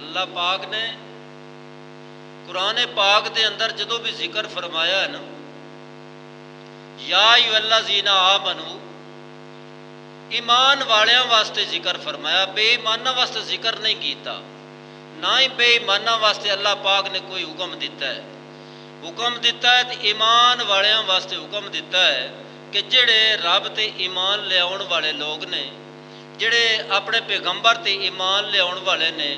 अल्लाह पाक ने कुरान पाक के अंदर जदों भी जिक्र फरमाया है ना, या अय्युहल्लज़ीना आमनू, ईमान वालियां वास्ते जिक्र फरमाया, बेईमाना वास्ते जिक्र नहीं किया। ना ही बेईमाना वास्ते अल्लाह पाक ने कोई हुक्म दिता है। हुक्म दिता है तो ईमान वालियां वास्ते हुक्म दिता है कि जिहड़े रब ते ईमान लियाउण वाले लोग ने, जिहड़े अपने पैगंबर ते ईमान लियाउण वाले ने,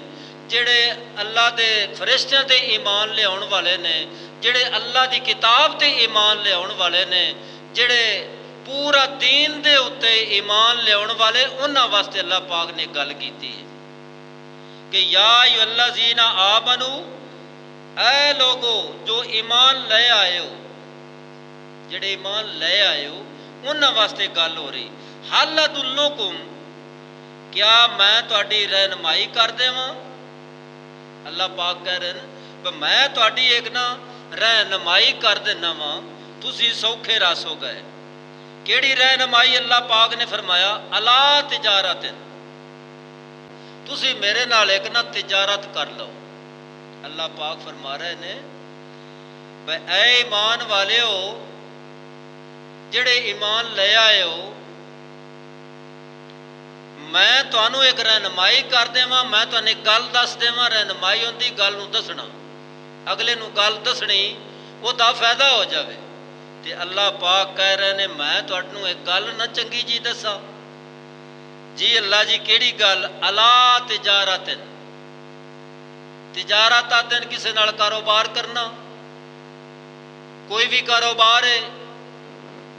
जिहड़े अल्लाह दे फरिश्तियां ते ईमान लियाउण वाले ने, जिहड़े अल्लाह दी किताब ते ईमान लियाउण वाले ने, जिहड़े पूरा दीन दे उत्ते ईमान लियाउण वाले, उन्हां वास्ते अल्लाह पाक ने गल कीती है कि या अय्युहल्लज़ीना आमनू, ऐ लोगो जो ईमान ले आए हो, जिहड़े ईमान ले आए हो, उन्हां वास्ते गल हो रही। हल अदुल्लुकुम, क्या मैं तुहाडी रहनुमाई कर देवां? अल्लाह पाक कह रहे हैं मैं तुहाडी एक ना रहनुमाई कर देना वां, तुसीं सौखे रस हो गए। केड़ी रहनुमाई? अल्लाह पाक ने फरमाया अला तिजारतिन, तुसीं मेरे नाल एक ना तिजारत कर लो। अल्लाह पाक फरमा रहे ने ऐ ईमान वाले हो, जिहड़े ईमान ले आए हो, मैं तुहानू एक रहनुमाई कर देवां, मैं तुहानू एक गल दस देवां। रहनुमाई होंदी गल नूं दसना, अगले नूं गल दसनी, उहदा फायदा हो जाए। ते अल्लाह पाक कह रहे ने मैं तुहानू एक गल ना चंगी जी दसा जी। अल्लाह जी केड़ी गल? अला तिजारतिन, तिजारत आदन किसी नाल कारोबार करना, कोई भी कारोबार है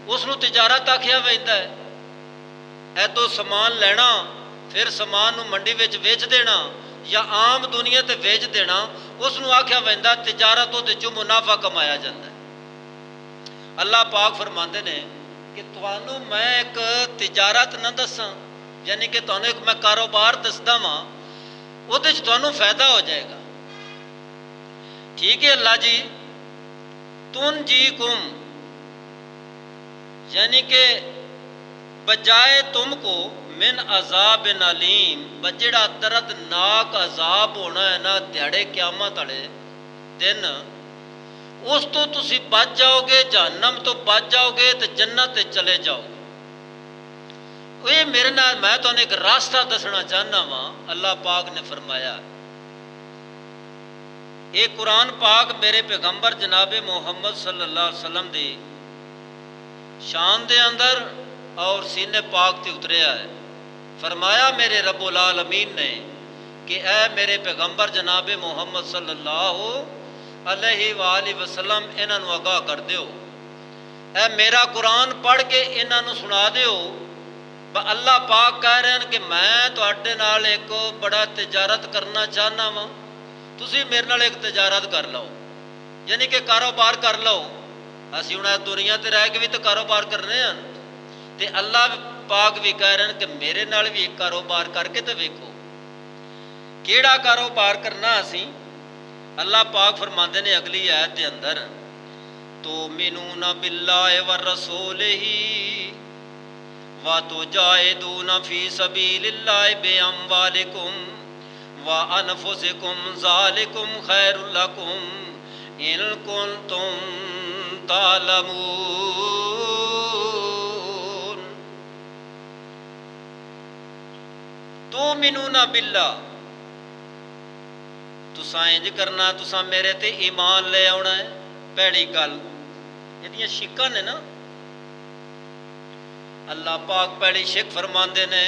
उसनूं तिजारत आखिया वैंदा है। ऐदों समान लेना, फिर समान नूं मंडी विच वेच देना या आम दुनिया ते वेच देना, उसनूं आखिया वैंदा तिजारत। उहदे चों मुनाफा कमाया जाता है। अल्लाह पाक फरमाते ने कि तुहानूं मैं एक तिजारत ना दसां, यानी कि तुहानूं एक मैं कारोबार दसदा वां, उहदे च तुहानूं फायदा हो जाएगा। ठीक है अल्लाह जी, तुनजीकुम, यानी कि बजाए तुमको मिन अजाब अलीम, बजड़ा दर्दनाक अजाब होना है ना दिहाड़े क़यामत वाले दिन, उस तो तुसी बच जाओगे, जहन्नम तो बच जाओगे तो जन्नत चले जाओगे। ये मेरे नाल मैं तुहानू एक रास्ता दसना चाहना वां। अल्लाह पाक ने फरमाया, ये कुरान पाक मेरे पैगंबर जनाबे मुहम्मद सल्लल्लाहु अलैहि वसल्लम दी शान दे अंदर और सीने पाक ते उतरिया है। फरमाया मेरे रब्बुल आलमीन ने कि ऐ मेरे पैगंबर जनाबे मुहम्मद सल्लल्लाहु अलैहि वसल्लम, इन्हां नूं आगाह कर दिओ, ऐ मेरा कुरान पढ़ के इन्हां नूं सुना दिओ। अल्लाह पाक कह रहे हैं कि मैं तुहाडे नाल एक बड़ा तिजारत करना चाहना वां, तुसीं मेरे नाल एक तिजारत कर लो, यानी कि कारोबार कर लो। असीं हुण दुनिया ते रह के भी तो कारोबार करने हैं, ते अल्लाह पाक भी कह रहे हैं कि मेरे नाल भी एक कारोबार करके तो वेखो केड़ा कारोबार करना असीं। अल्लाह पाक फरमाते ने अगली आयत के अंदर, तो मिनूना बिल्लाहि व रसूलिही व तुजाहिदूना फी सबीलिल्लाहि बिअम्वालिकुम व अनफुसिकुम ज़ालिकुम खैरुल लकुम इन कुंतुम तालमून। तो मिनूना बिल्ला, तुसां इंज करना, तुसां मेरे ते ईमान ले आउणा है। भैड़ी गल इहदियां शिकां ने ना, अल्लाह पाक भैड़ी शिक फरमांदे ने,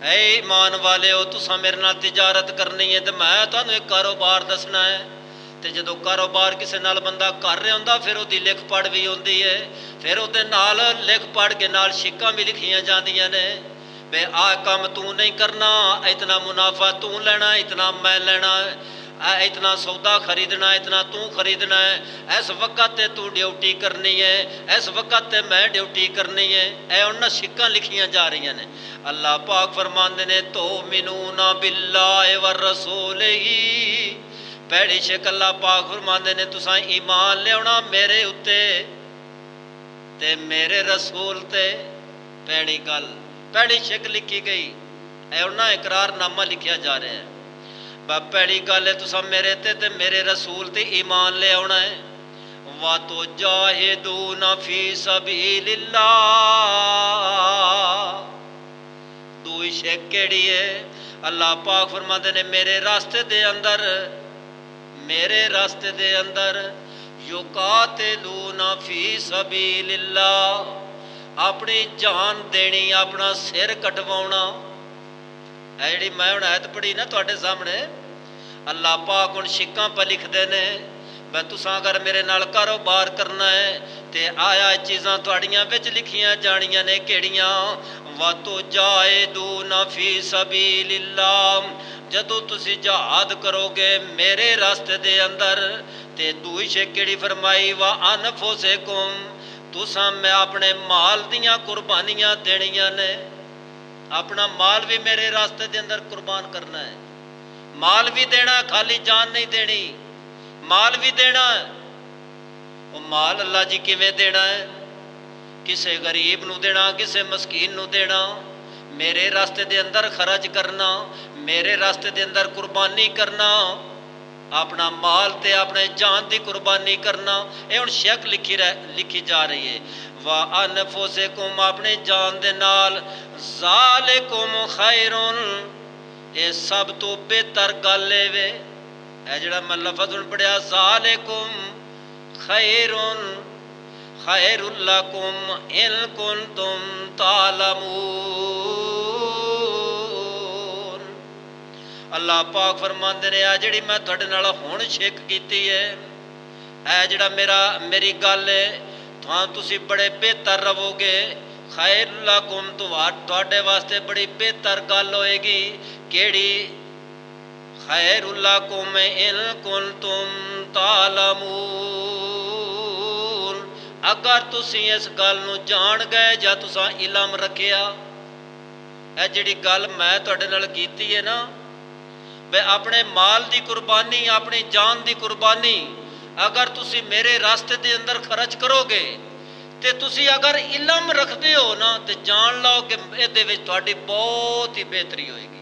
ऐ ईमान वाले हो, तुसां मेरे नाल तिजारत करनी है तो मैं तुहानूं एक कारोबार दसना है। तो जदों कारोबार किसी नाल बंदा कर रहा हुंदा, फिर उहदी लिख पढ़ भी होंदी है, फिर उहदे नाल लिख पढ़ के नाल शिकां भी लिखियां जांदियां ने, बे आ काम तू नहीं करना, इतना मुनाफा तू लेना, इतना मैं लेना, इतना सौदा खरीदना, इतना तू खरीदना है, इस वक्त तू ड्यूटी करनी है, इस वक्त मैं ड्यूटी करनी है। ए उन्हां शिकां लिखियां जा रही ने। अल्लाह पाक फरमाते ने, तो मिनूना बिल्लाहि व रसूलिही, भैड़ी शिक अल्लाह पाक फरमाते ने तुसां ईमान लियाउणा मेरे उत्ते ते मेरे रसूल ते। भैड़ी गल, भैड़ी शिक लिखी गई, उन्हां इकरारनामा लिखिया जा रहा है। पहली गल है तुसा मेरे ते मेरे रसूल ते ईमान ले आना है। वा तो जाहिदूना फी सबीलिल्लाह, दूई शेक केड़ी है? अल्लाह पाक फरमाते ने मेरे रास्ते दे अंदर, मेरे रास्ते दे अंदर युकातिलूना फी सबीलिल्लाह, अपनी जान देनी, अपना सिर कटवाउणा। जी मैं हुण आयत पढ़ी ना तुहाडे सामने, अल्लाह पाक हुण शिक्कां पर लिखदे ने मैं तुसां अगर मेरे नाल कारोबार करना है ते आया चीज़ां तुहाड़ियां विच लिखियां जानियां ने केड़ियां? वा तो जाहिदूना फी सबीलिल्लाह, जदों तुसी जहाद करोगे मेरे रास्ते दे अंदर ते दूई शेक केड़ी फरमाई? वा अनफुसिकुम, तुसां मैं अपने माल दियां कुर्बानियां देनियां ने, अपना माल भी मेरे रास्ते के अंदर कुर्बान करना है। माल भी देना, खाली जान नहीं देनी, माल भी देना है। वो माल अल्लाह जी किवें देना है? किसे गरीब नूं देना, किसे मस्कीन नूं देना, मेरे रास्ते के अंदर खर्च करना, मेरे रास्ते के अंदर कुर्बानी करना, अपना माल ते अपने जान की कुर्बानी करना। ये हुण शेक लिखी जा रही है। वा अनफुसिकुम, अपनी जान दे नाल, ज़ालिकुम खैरुन, ये सब तो बेहतर गल वे। है जिहड़ा मैं लफज़ हुण पढ़िया ज़ालिकुम खैरुन खैरुल लकुम इन कुंतुम तालमून। अल्लाह पाक फरमांदे ने आ जिहड़ी मैं तुहाडे नाल हुण शेक कीती है, है जिहड़ा मेरी गल है, तुसी बड़े बेहतर रवोगे। खैर लकुम, तुहाडे वास्ते बड़ी बेहतर गल होएगी। केड़ी? खैर लकुम इन कुंतुम तालमून, अगर तुसी इस गल नूं जान गए जां तुसां इलम रखिया। है जिहड़ी गल मैं तुहाडे नाल कीती है ना, वे अपने माल की कुर्बानी, अपनी जान की कुर्बानी अगर तुसी मेरे रास्ते के अंदर खर्च करोगे तो तुसी अगर इलम रखते हो ना तो जान लो कि इहदे विच तुहाडी बहुत ही बेहतरी होएगी।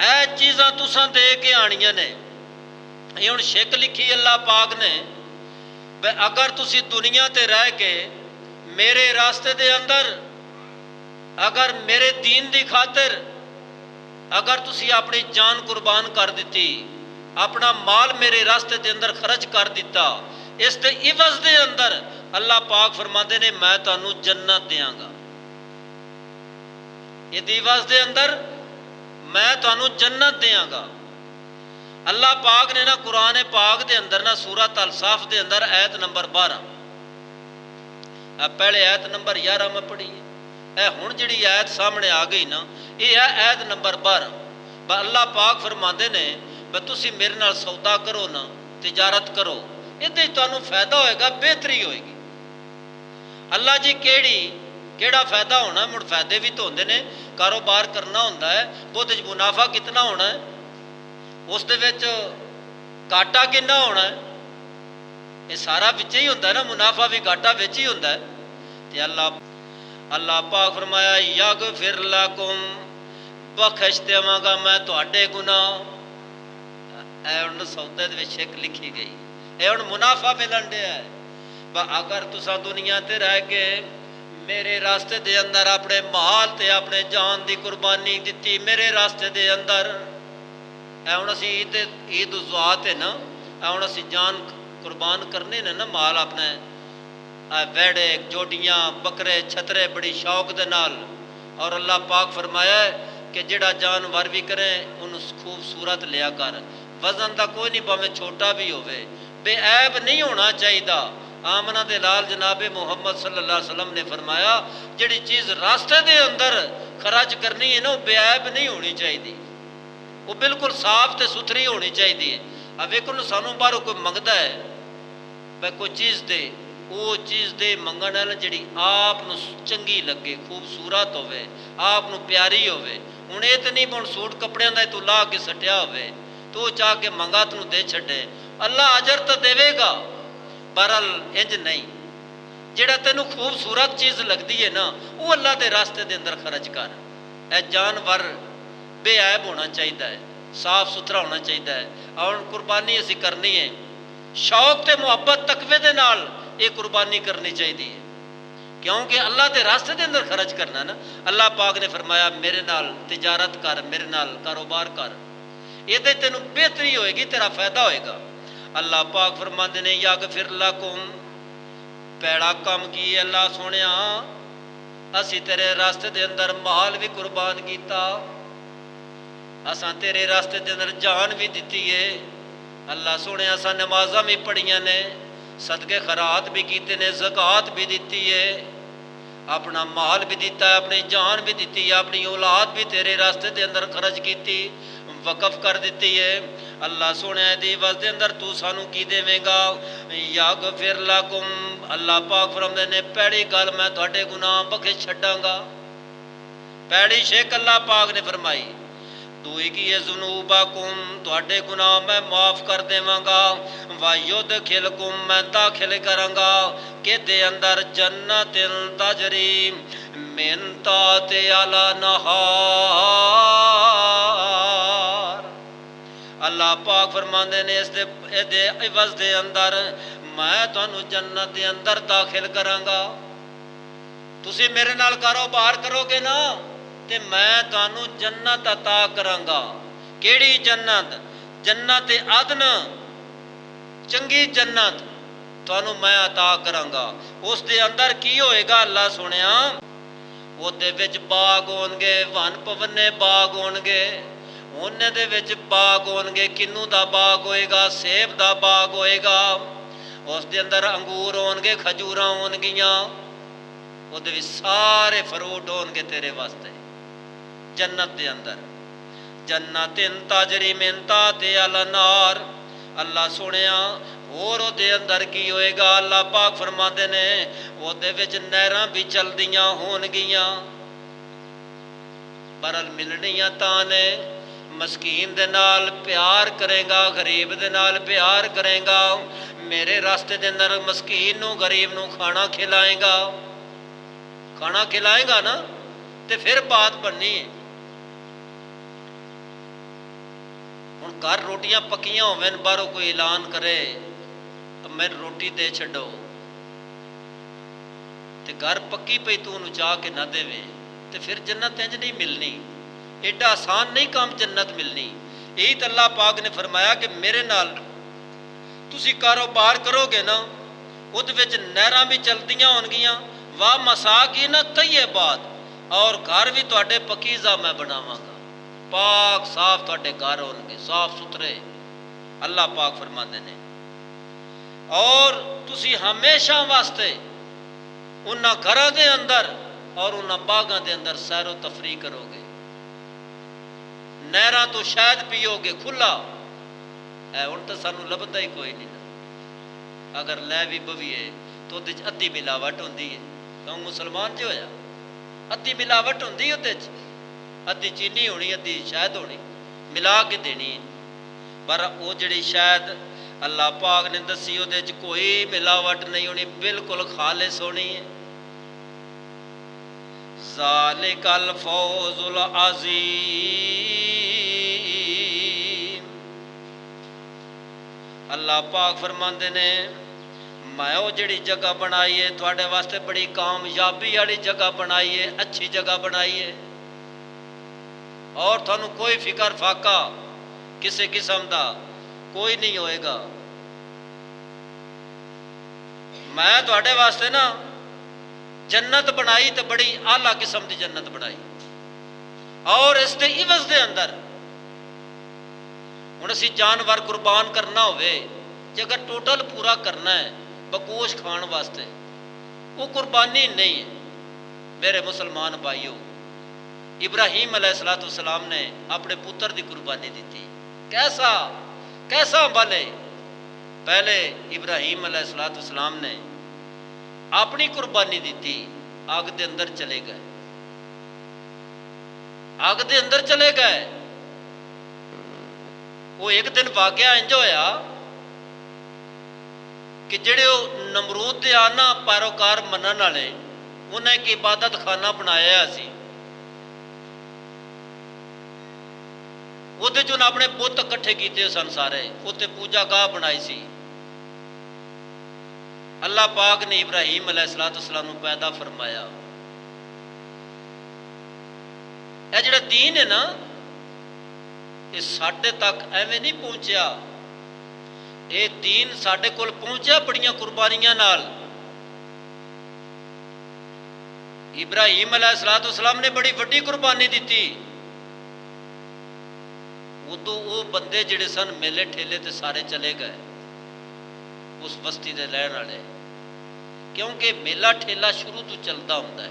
ਇਹ चीज़ां तुसां दे के आनियां ने। ये हुण शिक लिखी अल्लाह पाक ने, वे अगर तुसी दुनिया ते रह के मेरे रास्ते दे अंदर अगर मेरे दीन दी खातिर अगर तुसी अपनी जान कुर्बान कर दी, अपना माल मेरे रास्ते के अंदर खर्च कर दिता, इस दे इवज दे अंदर अल्लाह पाक फरमाते ने मैं तुहानू जन्नत देंगा। ये इवज दे अंदर मैं तुहानू जन्नत देंगा। अल्लाह पाक ने ना कुरान पाक दे अंदर ना सूरत अल साफ दे अंदर आयत नंबर 12, पहले आयत नंबर 11 में पढ़ी है, हुण जिहड़ी आयत सामने आ गई ना, ये है आयत नंबर 12। अल्लाह पाक फरमाते ने भी तुसी मेरे नाल सौदा करो ना, तिजारत करो, इहदे तुहानू फायदा होएगा, बेहतरी होएगी। अल्लाह जी केड़ा फायदा होना? मुड़ फायदे भी तो होंदे ने, कारोबार करना होंदा है, उहदे च मुनाफा कितना होना है, उस दे विच घाटा कितना होना है, ये सारा विच ही होंदा ना, मुनाफा भी घाटा विच ही होंदा है। ते अल्लाह पाक फरमाया यगफिर लकुम, बख्श देवांगा मैं तुहाडे गुनाह। हुण सौदे दे विच शिक लिखी गई, हुण मुनाफा मिलन दिया है। अगर तुसा दुनिया ते रह के मेरे रास्ते दे अंदर अपने माल ते अपने जान की कुर्बानी दी मेरे रास्ते दे अंदर, हुण असीं ईद ज़ुआत है ना, हुण असीं जान कुर्बान करने ने ना, माल अपने वैड़े जोडियाँ बकरे छतरे बड़ी शौक दे नाल। और अल्लाह पाक फरमाया कि जिहड़ा जानवर भी करे उन्हें खूबसूरत लिया कर, वजन का कोई नहीं, भावें छोटा भी होवे, बेऐब नहीं होना चाहिए। आमना दे लाल जनाबे मुहम्मद सल्लल्लाहु अलैहि वसल्लम ने फरमाया जिहड़ी चीज़ रास्ते दे अंदर खर्च करनी है ना, वो बेऐब नहीं होनी चाहिए, वो बिल्कुल साफ ते सुथरी होनी चाहिए। अब वेखो सानू बाहरों कोई मंगता है भाई कोई चीज़ दे, वो चीज़ दे मंगण वाल जिहड़ी आप नूं चंगी लगे, खूबसूरत होवे, आप नूं प्यारी होवे। हुण ये तो नहीं हुण सूट कपड़ियां दा तू ला के सटिया होवे तो चाह के मंगा तू दे छड्डे, अल्लाह अजर तो देवेगा, बहरहाल इंज नहीं। जिहड़ा तैनूं खूबसूरत चीज़ लगती है ना, वो अल्लाह के रास्ते के अंदर खर्च कर। ए जानवर बेऐब होना चाहिए है, ਸਾਫ ਸੁਥਰਾ ਹੋਣਾ ਚਾਹੀਦਾ ਹੈ। ਹੁਣ ਕੁਰਬਾਨੀ ਅਸੀਂ ਕਰਨੀ ਹੈ, ਸ਼ੌਕ ਤੇ ਮੁਹੱਬਤ ਤਕਵੇ ਦੇ ਨਾਲ ਇਹ ਕੁਰਬਾਨੀ ਕਰਨੀ ਚਾਹੀਦੀ ਹੈ, ਕਿਉਂਕਿ ਅੱਲਾ ਦੇ ਰਾਸਤੇ ਦੇ ਅੰਦਰ ਖਰਚ ਕਰਨਾ ਨਾ। ਅੱਲਾ ਪਾਕ ਨੇ ਫਰਮਾਇਆ ਮੇਰੇ ਨਾਲ ਤਿਜਾਰਤ ਕਰ, ਮੇਰੇ ਨਾਲ ਕਾਰੋਬਾਰ ਕਰ, ਇਹਦੇ ਤੈਨੂੰ ਬਿਹਤਰੀ ਹੋਏਗੀ, ਤੇਰਾ ਫਾਇਦਾ ਹੋਏਗਾ। ਅੱਲਾ ਪਾਕ ਫਰਮਾਉਂਦੇ ਨੇ ਯਗਫਿਰ ਲकुम, ਪੈੜਾ ਕੰਮ ਕੀ ਹੈ ਅੱਲਾ ਸੋਹਣਿਆ, ਅਸੀਂ ਤੇਰੇ ਰਾਸਤੇ ਦੇ ਅੰਦਰ ਮਾਲ ਵੀ ਕੁਰਬਾਨ ਕੀਤਾ, ਅਸਾਂ ਤੇਰੇ ਰਾਸਤੇ ਦੇ ਅੰਦਰ ਜਾਨ ਵੀ ਦਿੱਤੀ ਏ। ਅੱਲਾ ਸੋਹਣਿਆ ਅਸਾਂ ਨਮਾਜ਼ਾਂ ਵੀ ਪੜ੍ਹੀਆਂ ਨੇ, ਸਦਕੇ ਖੈਰਾਤ ਵੀ ਕੀਤੇ ਨੇ, ਜ਼ਕਾਤ ਵੀ ਦਿੱਤੀ ਏ, ਆਪਣਾ ਮਾਲ ਵੀ ਦਿੱਤਾ, ਆਪਣੀ ਜਾਨ ਵੀ ਦਿੱਤੀ ਹੈ, ਆਪਣੀ ਔਲਾਦ ਵੀ ਤੇਰੇ ਰਾਸਤੇ ਦੇ ਅੰਦਰ ਖਰਚ ਕੀਤੀ, ਵਕਫ ਕਰ ਦਿੱਤੀ ਹੈ। ਅੱਲਾ ਸੋਹਣਿਆ ਦੀ ਵਸ ਦੇ ਅੰਦਰ ਤੂੰ ਸਾਨੂੰ ਕੀ ਦੇਵੇਂਗਾ? ਯਗਫਿਰ ਲकुम, ਅੱਲਾ ਪਾਕ ਫਰਮਾਉਂਦੇ ਨੇ ਪਹਿਲੀ ਗੱਲ ਮੈਂ ਤੁਹਾਡੇ ਗੁਨਾਹ ਬਖਸ਼ ਛੱਡਾਂਗਾ। ਪਹਿਲੀ ਸ਼ੇਖ ਅੱਲਾ ਪਾਕ ਨੇ ਫਰਮਾਈ। ਦੂਈ ਕੀ ਹੈ ਜ਼ੁਨੂਬकुम, ਤੁਹਾਡੇ ਗੁਨਾਹ ਮੈਂ ਮਾਫ ਕਰ ਦੇਵਾਂਗਾ। ਵਯੁਦਖਿਲकुम, ਮੈਂ ਦਾਖਿਲ ਕਰਾਂਗਾ ਕਿਹਦੇ ਅੰਦਰ? ਜन्नतिन तजरी मिन ताहतिहा नहार। ਅੱਲਾ ਪਾਕ ਫਰਮਾਉਂਦੇ ਨੇ ਇਹਦੇ ਇਵਜ਼ ਦੇ ਅੰਦਰ ਮੈਂ ਤੁਹਾਨੂੰ ਜੰਨਤ ਦੇ ਅੰਦਰ ਦਾਖਿਲ ਕਰਾਂਗਾ। ਤੁਸੀਂ ਮੇਰੇ ਨਾਲ ਕਾਰੋਬਾਰ ਕਰੋਗੇ ਨਾ ਤੇ ਮੈਂ ਤੁਹਾਨੂੰ ਜੰਨਤ ਅਤਾ ਕਰਾਂਗਾ। ਕਿਹੜੀ ਜੰਨਤ? ਜੰਨਤ ਅਦਨ, ਚੰਗੀ ਜੰਨਤ ਤੁਹਾਨੂੰ ਮੈਂ ਅਤਾ ਕਰਾਂਗਾ। ਉਸ ਦੇ ਅੰਦਰ ਕੀ ਹੋਏਗਾ? ਅੱਲਾ ਸੁਣਿਆ ਉਹਦੇ ਵਿੱਚ ਬਾਗ ਹੋਣਗੇ, ਵਨ ਪਵਨੇ ਬਾਗ ਹੋਣਗੇ, ਉਹਨੇ ਦੇ ਵਿੱਚ ਬਾਗ ਹੋਣਗੇ। ਕਿੰਨੂ ਦਾ ਬਾਗ ਹੋਏਗਾ? ਸੇਬ ਦਾ ਬਾਗ ਹੋਏਗਾ। ਉਸ ਦੇ ਅੰਦਰ ਅੰਗੂਰ ਹੋਣਗੇ, ਖਜੂਰਾਂ ਹੋਣਗੀਆਂ, ਉਹਦੇ ਵਿੱਚ ਸਾਰੇ ਫਰੂਟ ਹੋਣਗੇ ਤੇਰੇ ਵਾਸਤੇ ਜੰਨਤ ਦੇ ਅੰਦਰ। जन्नतिन तजरी मिन ताहतिहा नार। अल्लाह सुनिया और ਉਹਦੇ अंदर की होएगा? अल्लाह पाक फरमाते ने ਉਹਦੇ ਵਿੱਚ ਨਹਿਰਾਂ भी चलदियां होणगियां। बरल मिलनियां तां ने मस्कीन दे नाल प्यार करेगा, गरीब दे नाल प्यार करेगा। मेरे रास्ते दे अंदर मस्कीन नूं, गरीब नूं खाना खिलाएगा, खाना खिलाएगा ना ते फिर बात बननी है। ਹੁਣ ਘਰ ਰੋਟੀਆਂ ਪੱਕੀਆਂ ਹੋਵਣ, ਬਾਹਰੋਂ ਕੋਈ ਐਲਾਨ ਕਰੇ ਮੈਨੂੰ ਰੋਟੀ ਦੇ ਛੱਡੋ ਤੇ ਘਰ ਪੱਕੀ ਪਈ ਤੂੰ ਉਹਨੂੰ ਚਾਹ ਕੇ ਨਾ ਦੇਵੇ ਤੇ ਫਿਰ ਜੰਨਤ ਇੰਜ ਨਹੀਂ ਮਿਲਣੀ। ਐਡਾ ਆਸਾਨ ਨਹੀਂ ਕੰਮ ਜੰਨਤ ਮਿਲਣੀ। ਇਹੀ ਤਾਂ ਅੱਲਾਹ ਪਾਕ ਨੇ ਫਰਮਾਇਆ ਕਿ ਮੇਰੇ ਨਾਲ ਤੁਸੀਂ ਕਾਰੋਬਾਰ ਕਰੋਗੇ ਨਾ, ਉਹਦੇ ਵਿੱਚ ਨਹਿਰਾਂ ਵੀ ਚਲਦੀਆਂ ਹੋਣਗੀਆਂ। ਵਾਹ ਮਸਾਕਿਨ ਤਯਿਬਾਤ, ਔਰ ਘਰ ਵੀ ਤੁਹਾਡੇ ਪਕੀਜ਼ਾ ਮੈਂ ਬਣਾਵਾਂਗਾ, पाक साफ तुहाडे घर होणगे, साफ सुथरे। अल्लाह पाक फरमाते ने और तुसी हमेशा वास्ते उन्हां घरां दे अंदर और उन्हां बागां दे अंदर सैरो तफरी करोगे, नहरां तो शहद पीओगे खुला। है हुण तां सानूं लभदा ही कोई नहीं ना। अगर लै भी बवीए तो उहदे च अद्धी मिलावट हुंदी है। क्यों? मुसलमान जो होया अद्धी मिलावट हुंदी उहदे च, अद्धी चीनी होनी, अद्धी शहद होनी, मिला के देनी है। पर वो जिहड़ी शहद अल्लाह पाक ने दसी उहदे च कोई मिलावट नहीं होनी, बिल्कुल खालिस होनी है। ज़ालिकल फौजुल अज़ीम। अल्लाह पाक फरमाते ने मैं वो जिहड़ी जगह बनाई है तुहाडे वास्ते बड़ी कामयाबी वाली जगह बनाई है, अच्छी जगह बनाई है, और थानू कोई फिकर फाका किसी किस्म का कोई नहीं होएगा। मैं तुहाडे वास्ते ना जन्नत बनाई तो बड़ी आला किस्म की जन्नत बनाई, और इस दे इवज दे अंदर हुण असीं जानवर कुर्बान करना होवे, जे अगर टोटल पूरा करना है बकोश खाण वास्ते, वो कुर्बानी नहीं है। मेरे मुसलमान भाइयों, इब्राहिम अलैहिस्सलाम ने अपने पुत्र की कुर्बानी दी थी। कैसा कैसा अमल है? पहले इब्राहिम अलैहिस्सलाम ने अपनी कुर्बानी दी थी, आग के अंदर चले गए, आग के अंदर चले गए। वो एक दिन वाकया इंज होया कि जेड़े नमरूद दे आना पैरोकार मनन वाले, उन्हें एक इबादत खाना बनाया सी। ਉਹਦੇ 'ਚ ਉਹਨਾਂ ਆਪਣੇ ਪੁੱਤ ਇਕੱਠੇ ਕੀਤੇ ਸਨ ਸਾਰੇ, ਉੱਤੇ ਪੂਜਾ ਗਾਹ ਬਣਾਈ ਸੀ। ਅੱਲਾਹ ਪਾਕ ਨੇ ਇਬਰਾਹੀਮ अलैहिस्सलाम ਨੂੰ ਪੈਦਾ ਫਰਮਾਇਆ। ਇਹ ਜਿਹੜਾ ਦੀਨ ਹੈ ਨਾ, ਇਹ ਸਾਡੇ ਤੱਕ ਐਵੇਂ ਨਹੀਂ ਪਹੁੰਚਿਆ। ਇਹ ਦੀਨ ਸਾਡੇ ਕੋਲ ਪਹੁੰਚਿਆ ਬੜੀਆਂ ਕੁਰਬਾਨੀਆਂ ਨਾਲ। ਇਬਰਾਹੀਮ अलैहिस्सलाम ਨੇ ਬੜੀ ਵੱਡੀ ਕੁਰਬਾਨੀ ਦਿੱਤੀ। ਉਦੋਂ ਉਹ ਬੰਦੇ ਜਿਹੜੇ ਸਨ ਮੇਲੇ ਠੇਲੇ ਤੇ ਸਾਰੇ ਚਲੇ ਗਏ ਉਸ ਬਸਤੀ ਦੇ ਰਹਿਣ ਵਾਲੇ, ਕਿਉਂਕਿ ਮੇਲਾ ਠੇਲਾ ਸ਼ੁਰੂ ਤੋਂ ਚੱਲਦਾ ਹੁੰਦਾ ਹੈ।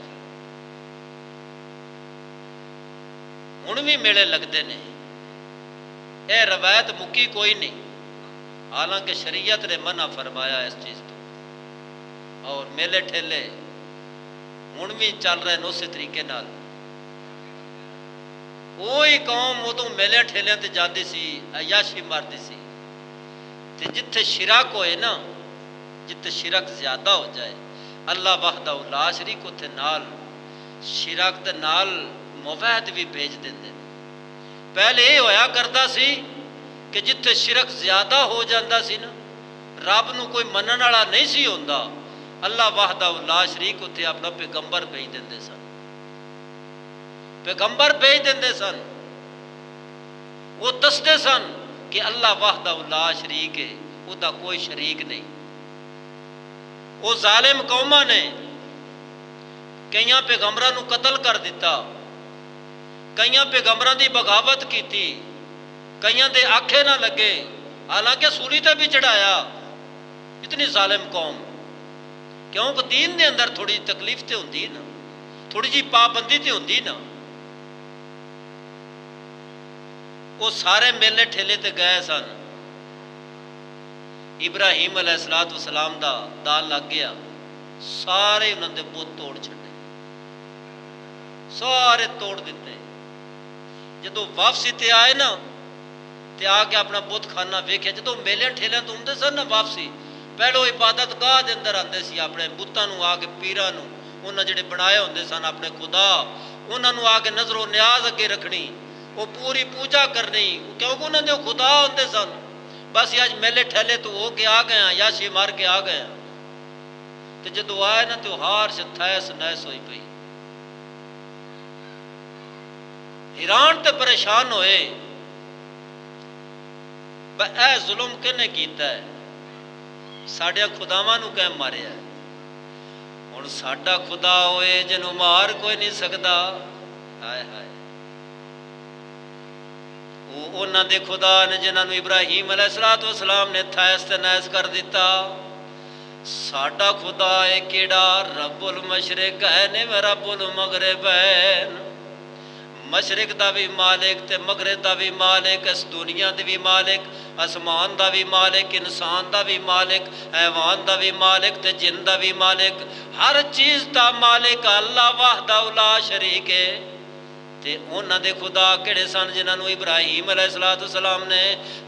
ਹੁਣ ਵੀ ਮੇਲੇ ਲੱਗਦੇ ਨੇ, ਇਹ ਰਵਾਇਤ ਮੁੱਕੀ ਕੋਈ ਨਹੀਂ, ਹਾਲਾਂਕਿ ਸ਼ਰੀਅਤ ਨੇ ਮਨਾ ਫਰਮਾਇਆ ਇਸ ਚੀਜ਼ ਤੋਂ। ਔਰ ਮੇਲੇ ਠੇਲੇ ਹੁਣ ਵੀ ਚੱਲ ਰਹੇ ਨੇ ਉਸੇ ਤਰੀਕੇ ਨਾਲ। ਉਹੀ ਕੌਮ ਉਦੋਂ ਮੇਲੇ ਠੇਲਿਆਂ ਤੇ ਜਾਂਦੀ ਸੀ, ਅਯਾਸ਼ੀ ਮਾਰਦੀ ਸੀ। ਤੇ ਜਿੱਥੇ ਸ਼ਿਰਕ ਹੋਏ ਨਾ, ਜਿੱਥੇ ਸ਼ਿਰਕ ਜ਼ਿਆਦਾ ਹੋ ਜਾਏ, ਅੱਲਾ ਵਹਦਹੁ ਲਾ ਸ਼ਰੀਕ, ਉੱਥੇ ਨਾਲ ਸ਼ਿਰਕ ਦੇ ਨਾਲ ਮੁਵਹਿਦ ਵੀ ਭੇਜ ਦਿੰਦੇ। ਪਹਿਲੇ ਇਹ ਹੋਇਆ ਕਰਦਾ ਸੀ ਕਿ ਜਿੱਥੇ ਸ਼ਿਰਕ ਜ਼ਿਆਦਾ ਹੋ ਜਾਂਦਾ ਸੀ ਨਾ, ਰੱਬ ਨੂੰ ਕੋਈ ਮੰਨਣ ਵਾਲਾ ਨਹੀਂ ਸੀ ਹੁੰਦਾ, ਅੱਲਾ ਵਹਦਹੁ ਲਾ ਸ਼ਰੀਕ ਉੱਥੇ ਆਪਣਾ ਪੈਗੰਬਰ ਭੇਜ ਦਿੰਦੇ ਸਨ। ਪੈਗੰਬਰ ਭੇਜ ਦਿੰਦੇ ਸਨ। ਉਹ ਦੱਸਦੇ ਸਨ ਕਿ ਅੱਲਾ ਵਹਦਹੁ ਲਾ ਸ਼ਰੀਕ ਹੈ, ਉਹਦਾ ਕੋਈ ਸ਼ਰੀਕ ਨਹੀਂ। ਉਹ ਜ਼ਾਲਿਮ ਕੌਮਾਂ ਨੇ ਕਈਆਂ ਪੈਗੰਬਰਾਂ ਨੂੰ ਕਤਲ ਕਰ ਦਿੱਤਾ, ਕਈਆਂ ਪੈਗੰਬਰਾਂ ਦੀ ਬਗਾਵਤ ਕੀਤੀ, ਕਈਆਂ ਦੇ ਆਖੇ ਨਾ ਲੱਗੇ, ਹਾਲਾਂਕਿ ਸੂਲੀ ਤੇ ਵੀ ਚੜਾਇਆ। ਇਤਨੀ ਜ਼ਾਲਿਮ ਕੌਮ, ਕਿਉਂਕਿ ਦੀਨ ਦੇ ਅੰਦਰ ਥੋੜੀ ਤਕਲੀਫ ਤੇ ਹੁੰਦੀ ਨਾ, ਥੋੜੀ ਜੀ ਪਾਬੰਦੀ ਤੇ ਹੁੰਦੀ ਨਾ। ਉਹ ਸਾਰੇ ਮੇਲੇ ਠੇਲੇ ਤੇ ਗਏ ਸਨ। ਇਬਰਾਹੀਮ अलैहिस्सलाम ਦਾ ਦਾਲ ਲੱਗ ਗਿਆ, ਸਾਰੇ ਉਹਨਾਂ ਦੇ ਬੁੱਤ ਤੋੜ ਛੱਡੇ, ਸਾਰੇ ਤੋੜ ਦਿੱਤੇ। ਜਦੋਂ ਵਾਪਸੀ ਤੇ ਆਏ ਨਾ, ਤੇ ਆ ਕੇ ਆਪਣਾ ਬੁੱਤ ਖਾਨਾ ਵੇਖਿਆ। ਜਦੋਂ ਮੇਲੇ ਠੇਲਿਆਂ ਤੋਂ ਹੁੰਦੇ ਸਨ ਨਾ ਵਾਪਸੀ, ਪਹਿਲੋਂ ਇਬਾਦਤ ਗਾਹ ਦੇ ਅੰਦਰ ਆਉਂਦੇ ਸੀ, ਆਪਣੇ ਬੁੱਤਾਂ ਨੂੰ ਆ ਕੇ, ਪੀਰਾਂ ਨੂੰ, ਉਹਨਾਂ ਜਿਹੜੇ ਬਣਾਏ ਹੁੰਦੇ ਸਨ ਆਪਣੇ ਖੁਦਾ, ਉਹਨਾਂ ਨੂੰ ਆ ਕੇ ਨਜ਼ਰੋ ਨਿਆਜ਼ ਅੱਗੇ ਰੱਖਣੀ, ਉਹ ਪੂਰੀ ਪੂਜਾ ਕਰਨੀ, ਕਿਉਂਕਿ ਉਹਨਾਂ ਦੇ ਖੁਦਾ ਹੁੰਦੇ ਸਨ। ਬਸ ਅੱਜ ਮੇਲੇ ਠੇਲੇ ਤੋਂ ਹੋ ਕੇ ਆ ਗਏ, ਯਾਸ਼ੀ ਮਾਰ ਕੇ ਆ ਗਏ। ਤੇ ਜਦੋਂ ਆਏ ਨਾ ਤੇ ਹਾਰ ਚ ਥੈਸ ਨੈਸ ਹੋਈ ਪਈ। हैरान ते परेशान होए, ए जुल्म किने कीता है, साढ़े खुदावां नूं कैं मारिया। हुण साडा खुदा होए जिन्हों मार कोई नहीं सकता। हाय हाय, उन्हां दे खुदा ने जिन्हां नूं इब्राहीम अलैहिस्सलाम ने थैस ते नैस कर दिता। साडा खुदा है केड़ा, रब्बुल मशरिक है ने रब्बुल मगरिब है। मशरिक दा भी मालिक ते मगरिब दा भी मालिक, इस दुनिया दे भी मालिक, आसमान दा भी मालिक, इंसान दा भी मालिक, हैवान दा भी मालिक ते जिन दा भी मालिक, हर चीज़ दा मालिक अल्लाह वहदहु ला शरीक है। ते उन्हां दे खुदा किहड़े सन जिन्हां नूं इब्राहीम अलैहिस्सलाम ने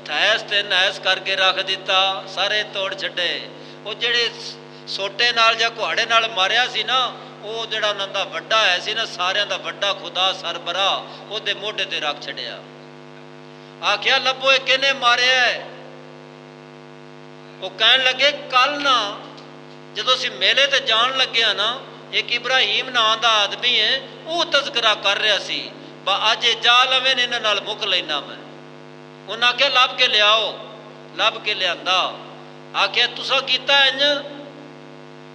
थैस ते नैस करके रख दिता, सारे तोड़ छड्डे। वो जिहड़े सोटे नाल जां कुहाड़े नाल मारिया सी ना, वो जिहड़ा उन्हां दा वड्डा है सी ना, सारियां दा वड्डा खुदा सरबरा उहदे मोढे ते रख छड्डिया। आखिया लभो किहने मारिया है। वो कहण लगे कल ना जदों असीं मेले ते जाण लगे ना, एक इब्राहीम नाम का आदमी है, वो तस्करा कर रहा सी, अज जा लवे ने इन्हां नाल मुक लेना मैं। उन्हें आख्या लभ के लियाओ, लभ के लिया। आख्या तुसा कीता इंज?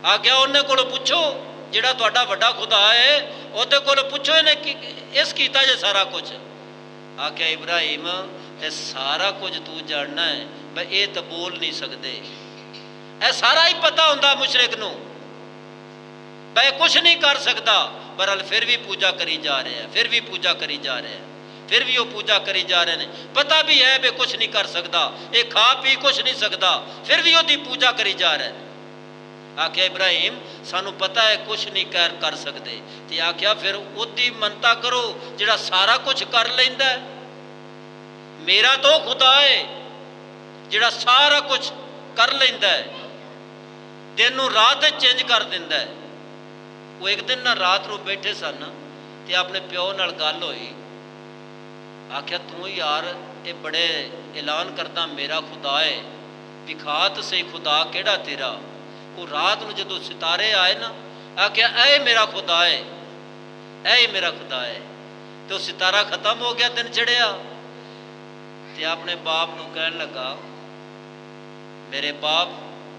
आख्या उन्हें कोलों पुछो जिहड़ा तुहाडा वड्डा खुदा है, उहदे कोलों पुछो इन्हें इस कीता जे सारा कुछ। आख्या इब्राहीम ये सारा कुछ तू जानना है, भाई ये तो बोल नहीं सकते, यह सारा ही पता हुंदा मुशरिक नूं, भाई कुछ नहीं कर सकता। पर फिर भी पूजा करी जा रहे हैं, फिर भी पूजा करी जा रहे हैं, फिर भी वो पूजा करी जा रहे हैं। पता भी है भाई कुछ नहीं कर सकता, ये खा पी कुछ नहीं सकता, फिर भी उसकी पूजा करी जा रहे हैं। आख्या इब्राहीम सानू पता है कुछ नहीं कर सकते, तो आख्या फिर उसकी मनता करो जिहड़ा सारा कुछ कर लैंदा है। मेरा तो खुदा है जिहड़ा सारा कुछ कर लैंदा है, दिन नूं रात चेंज कर दिंदा है। वो एक दिन ना रात को बैठे सन, तो अपने प्यो नाल गल होई, आख्या तू यार ये बड़े ऐलान करदा मेरा खुदा है, विखा तो सही खुदा केड़ा तेरा। वो रात को जदों सितारे आए ना, आख्या ऐ मेरा खुदा है, ऐ मेरा खुदा है। तो सितारा खत्म हो गया, दिन चढ़िया ते अपने बाप नूं कहन लगा, मेरे बाप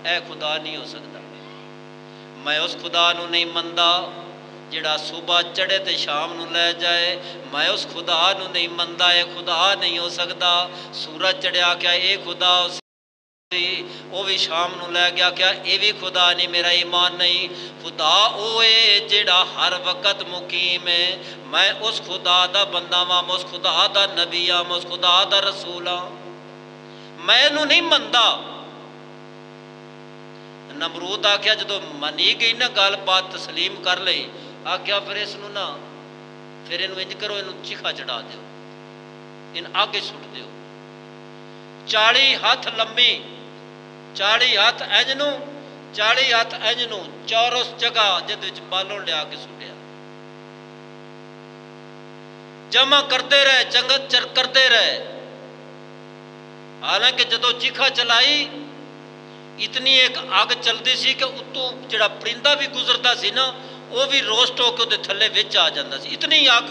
ऐ खुदा नहीं हो सकता, मैं उस खुदा नूं नहीं मनदा जिहड़ा सुबह चढ़े तो शाम नूं लै जाए, मैं उस खुदा नूं नहीं मनदा, ये खुदा नहीं हो सकता। सूरज चढ़िया क्या ये खुदा वो भी शाम नूं लै गया, क्या ये भी खुदा नहीं, मेरा ईमान नहीं। खुदा वो है जिहड़ा हर वक्त मुकीम है, मैं उस खुदा दा बंदा वां, मैं उस खुदा दा नबी हाँ, मैं उस खुदा दा रसूल हाँ, मैं इहनूं नहीं मनदा। नमरूद आख्या जदों मनी गई ना गल बात तस्लीम कर लई, आख्या फिर इसनूं ना फिर इनूं इंज करो, इनूं चिखा चढ़ा दिओ, इन आगे सुट दिओ। 40 हथ लंबी, 40 हथ इंज नूं, 40 हथ इंज नूं, चौरस जगह जिहदे विच बालों लिया के सुटिया। जमा करते रहे, चंगत चर करते रहे। हालांकि जदों चिखा चलाई, इतनी एक अग चलती सी कि उत्तों जिहड़ा परिंदा भी गुजरता सी ना, वो भी रोस्ट होकर उहदे थल्ले विच आ जांदा सी, इतनी अग।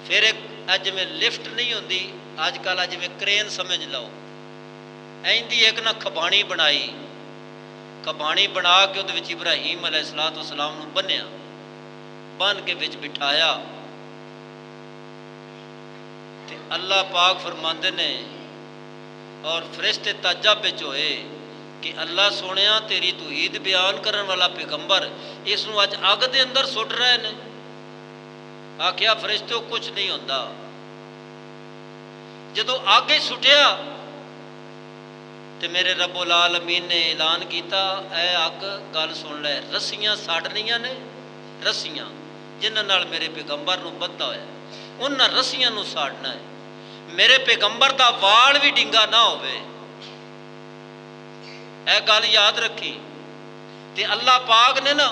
फिर एक जिवें लिफ्ट नहीं होंदी अजकल, जिवें क्रेन समझ लो, इंदी एक ना खबाणी बनाई, खबाणी बना के उहदे विच इब्राहीम अलैहिस्सलाम नूं बन्निया, बन के विच बिठाया। ते अल्लाह पाक फरमांदे ने और फरिश्ते ताज्जुब विच होए कि अल्लाह सोहणिया तेरी तौहीद बयान करन वाला पैगंबर इसनूं अज अग दे अंदर सुट रहे ने। आख्या फरिश्ते कुछ नहीं होंदा। जदों आगे सुटिया ते मेरे रब्बुल आलमीन ने ऐलान किया, ऐ अग गल सुन लै, रस्सियां साड़नियां ने, रस्सियां जिन्हां नाल मेरे पैगंबर नूं बंधा होया, उन्हां रस्सियां नूं साड़ना है। मेरे पैगंबर दा वाल भी डिंगा ना होवे, ऐ गल याद रखी। ते अल्लाह पाक ने ना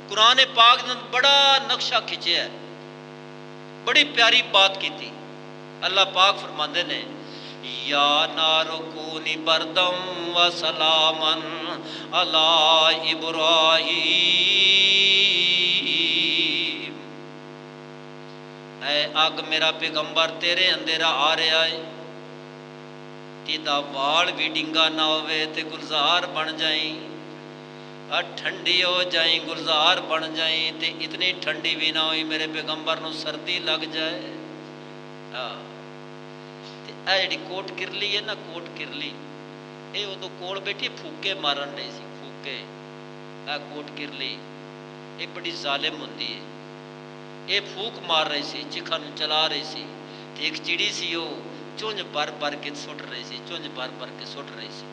कुरान पाक ने बड़ा नक्शा खिंचिया, बड़ी प्यारी बात की थी। अल्लाह पाक फरमाते ने, या नारो कूनी बरदम व सलामन अला इब्राहीम, ऐ अग मेरा पैगंबर तेरे अंधेरा आ रहा है, तेरा वाल भी डिंगा ना होवे ते गुलजार बन जाई, ठंडी हो जाए गुलजार बन जाए, ते इतनी ठंडी भी ना हुई मेरे पैगंबर नूं सर्दी लग जाए। हाँ, ए जिहड़ी कोट किरली है ना, कोट किरली ये उदों कोल बैठी फूके मारन रही सी, फूके। आ कोट किरली ये बड़ी जालिम हुंदी है, ये फूक मार रही सी, चिखा नूं चला रही सी, ते एक चिड़ी सी वो चुंझ भर भर के सुट रही सी, चुंझ भर भर के सुट रही सी।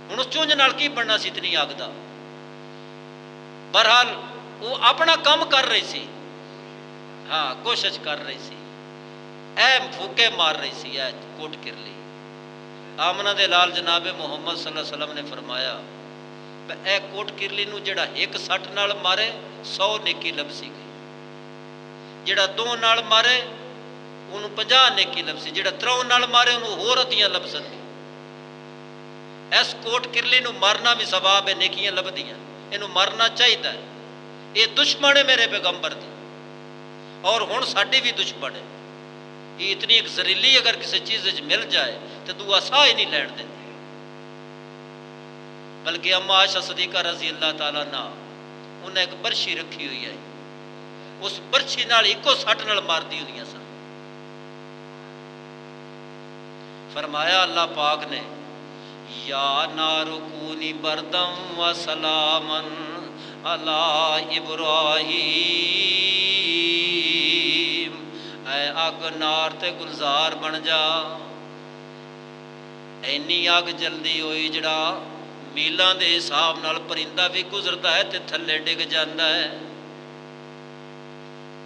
हुण उस चुंझ नाल की बनना सी इतनी अग दा। बहरहाल वो अपना काम कर रही सी, हाँ कोशिश कर रही सी, ऐ फूके मार रही सी, ऐ कोट किरली। आमना दे लाल जनाबे मुहम्मद सल्लल्लाहु अलैहि वसल्लम ने फरमाया, ऐ कोट किरली नूं जिहड़ा एक सट नाल मारे 100 नेकी लभसी गई, जिहड़ा 2 नाल मारे उन्होंने 50 नेकी लभसी, जिहड़ा 3 नाल मारे उन्होंने होर अद्धियां लभसन। इस कोट किरली नूं मारना भी सवाब है, नेकियां लभदियां, इनू मारना चाहिए। ये दुश्मन है मेरे पैगंबर दी, और हुण साडी भी दुश्मन है। ये इतनी एक जहरीली अगर किसी चीज़ मिल जाए तो दुआ साह ही नहीं लैण देंदी। बल्कि अम्मा आयशा सदीका रजी अल्लाह ताला ना उन्हें एक बरछी रखी हुई है, उस बरछी नाल इको सट नाल मारदी हुंदियां सन। फरमाया अल्लाह पाक ने, या नारो कूनी बरदम व सलामन अला इब्राहीम, ऐ अग नार ते गुलजार बन जा। इन्नी अग जल्दी हुई जिहड़ा मीलों के हिसाब नाल परिंदा भी गुजरता है तो थले डिग जाता है।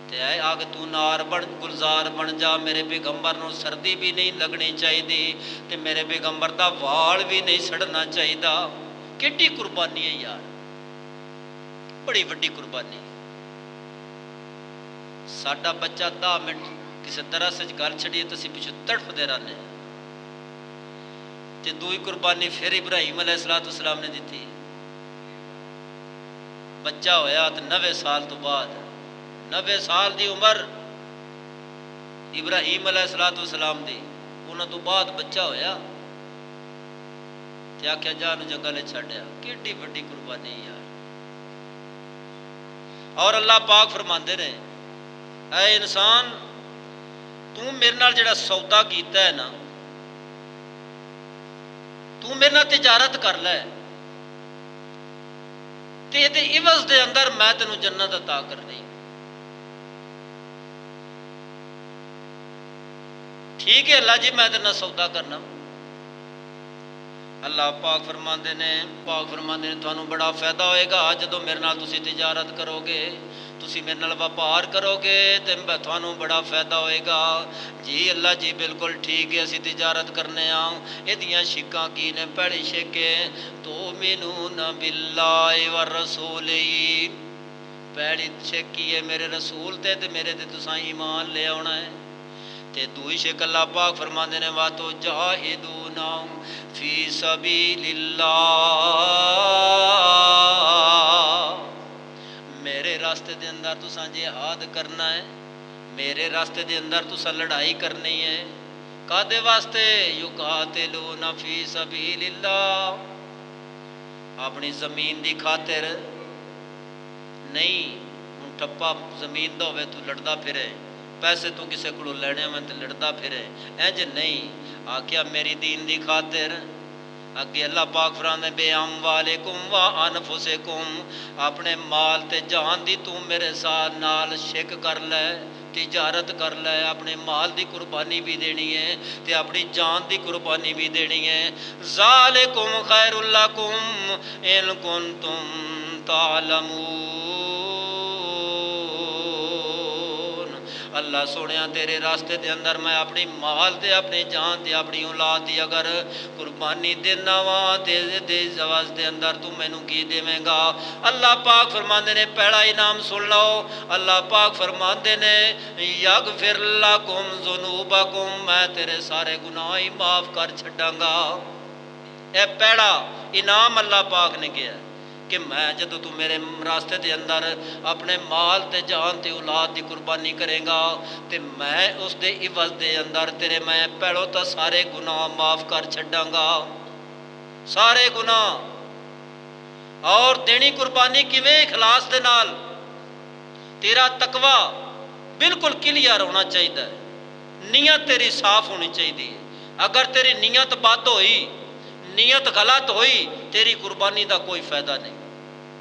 ते ऐ अग तू नार बन गुलजार बन जा, मेरे पैगंबर नूं सर्दी भी नहीं लगनी चाहिए, ते मेरे पैगंबर दा वाल भी नहीं सड़ना चाहिए। किड्डी कुर्बानी है यार, बड़ी वड्डी कुर्बानी। साडा बच्चा 10 मिनट किसी तरह से गल छड़िए तो असीं पिछों तड़फदे रहने। ते दूई कुर्बानी फिर इब्राहीम अलैहिस्सलाम ने दी। बच्चा होया तो 90 साल तो बाद 90 साल की उम्र इब्राहीम अलैहिस्सलाम दी, उन्हां तो बाद बच्चा होया ते आख्या जा जंगल छड्या। किड्डी वड्डी कुर्बानी यार। और अल्लाह पाक फरमांदे ने, ऐ इंसान तू मेरे नाल जिहड़ा सौदा कीता है ना, तू मेरे नाल तिजारत कर लै ते इहदे इवज दे अंदर मैं तैनूं जन्नत अता करनी। ठीक है अल्लाह जी, मैं तेरे नाल सौदा करना। अल्लाह पाक फरमांदे ने तुहानूं बड़ा फायदा होएगा जदों मेरे नाल तुसीं तिजारत करोगे, तुसीं मेरे नाल व्यापार करोगे तो तुहानूं बड़ा फायदा होएगा। जी अल्लाह जी बिल्कुल ठीक है, असीं तिजारत करने इहदियां शिक्कां की ने? पहली शिक तो मिनून बिल्लाहि व रसूली, पहली शिक की है मेरे रसूल ते मेरे ते तुसां ईमान ले आउणा है। ते दूई शिक अल्लाह पाक फरमांदे ने, वा तो जाहिदूना फी सबीलिल्लाह, मेरे रास्ते दे अंदर तुसां जिहाद करना है, मेरे रास्ते दे अंदर तुसां लड़ाई करनी है। कादे वास्ते? युकातिलूना फी सबीलिल्लाह, अपनी जमीन दी खातिर नहीं। हुण ठप्पा जमीन दा होवे तू लड़दा फिरे, पैसे तू किसी को लैने में तो लड़दा फिरे, इंज नहीं। आख्या मेरी दीन दी खातिर। अगे अल्लाह पाक फरमांदे बेअमवालिकुम व अनफुसिकुम, अपने माल ते जान दी तू मेरे साथ नाल शिक कर लै, तिजारत कर लै। अपने माल दी कुर्बानी भी देनी है ते अपनी जान दी कुर्बानी भी देनी है। ज़ालिकुम खैरुल लकुम इन कुंतुम तालमून। अल्लाह सोनिया तेरे रास्ते दे अंदर मैं अपनी माल ते अपनी जान ते अपनी औलाद दी अगर कुर्बानी देना वा ते दे अंदर तू मैनू की देवेंगा? अल्लाह पाक फरमांदे ने पहला इनाम सुन लो। अल्लाह पाक फरमांदे ने यगफिर लकुम ज़ुनूबकुम, मैं तेरे सारे गुनाह ही माफ़ कर छड्डांगा। यह पहला इनाम अल्लाह पाक ने किया कि मैं जदों तू मेरे रास्ते के अंदर अपने माल ते जान ते औलाद की कुर्बानी करेगा तो मैं उस दे इवज दे अंदर तेरे मैं पहलों तो सारे गुनाह माफ़ कर छड्डांगा, सारे गुनाह। और देनी कुर्बानी किवें? इखलास दे नाल। तेरा तकवा बिल्कुल क्लियर होना चाहिए, नीयत तेरी साफ होनी चाहिए। अगर तेरी नीयत बद होई, नीयत गलत होई, तेरी कुर्बानी का कोई फायदा नहीं,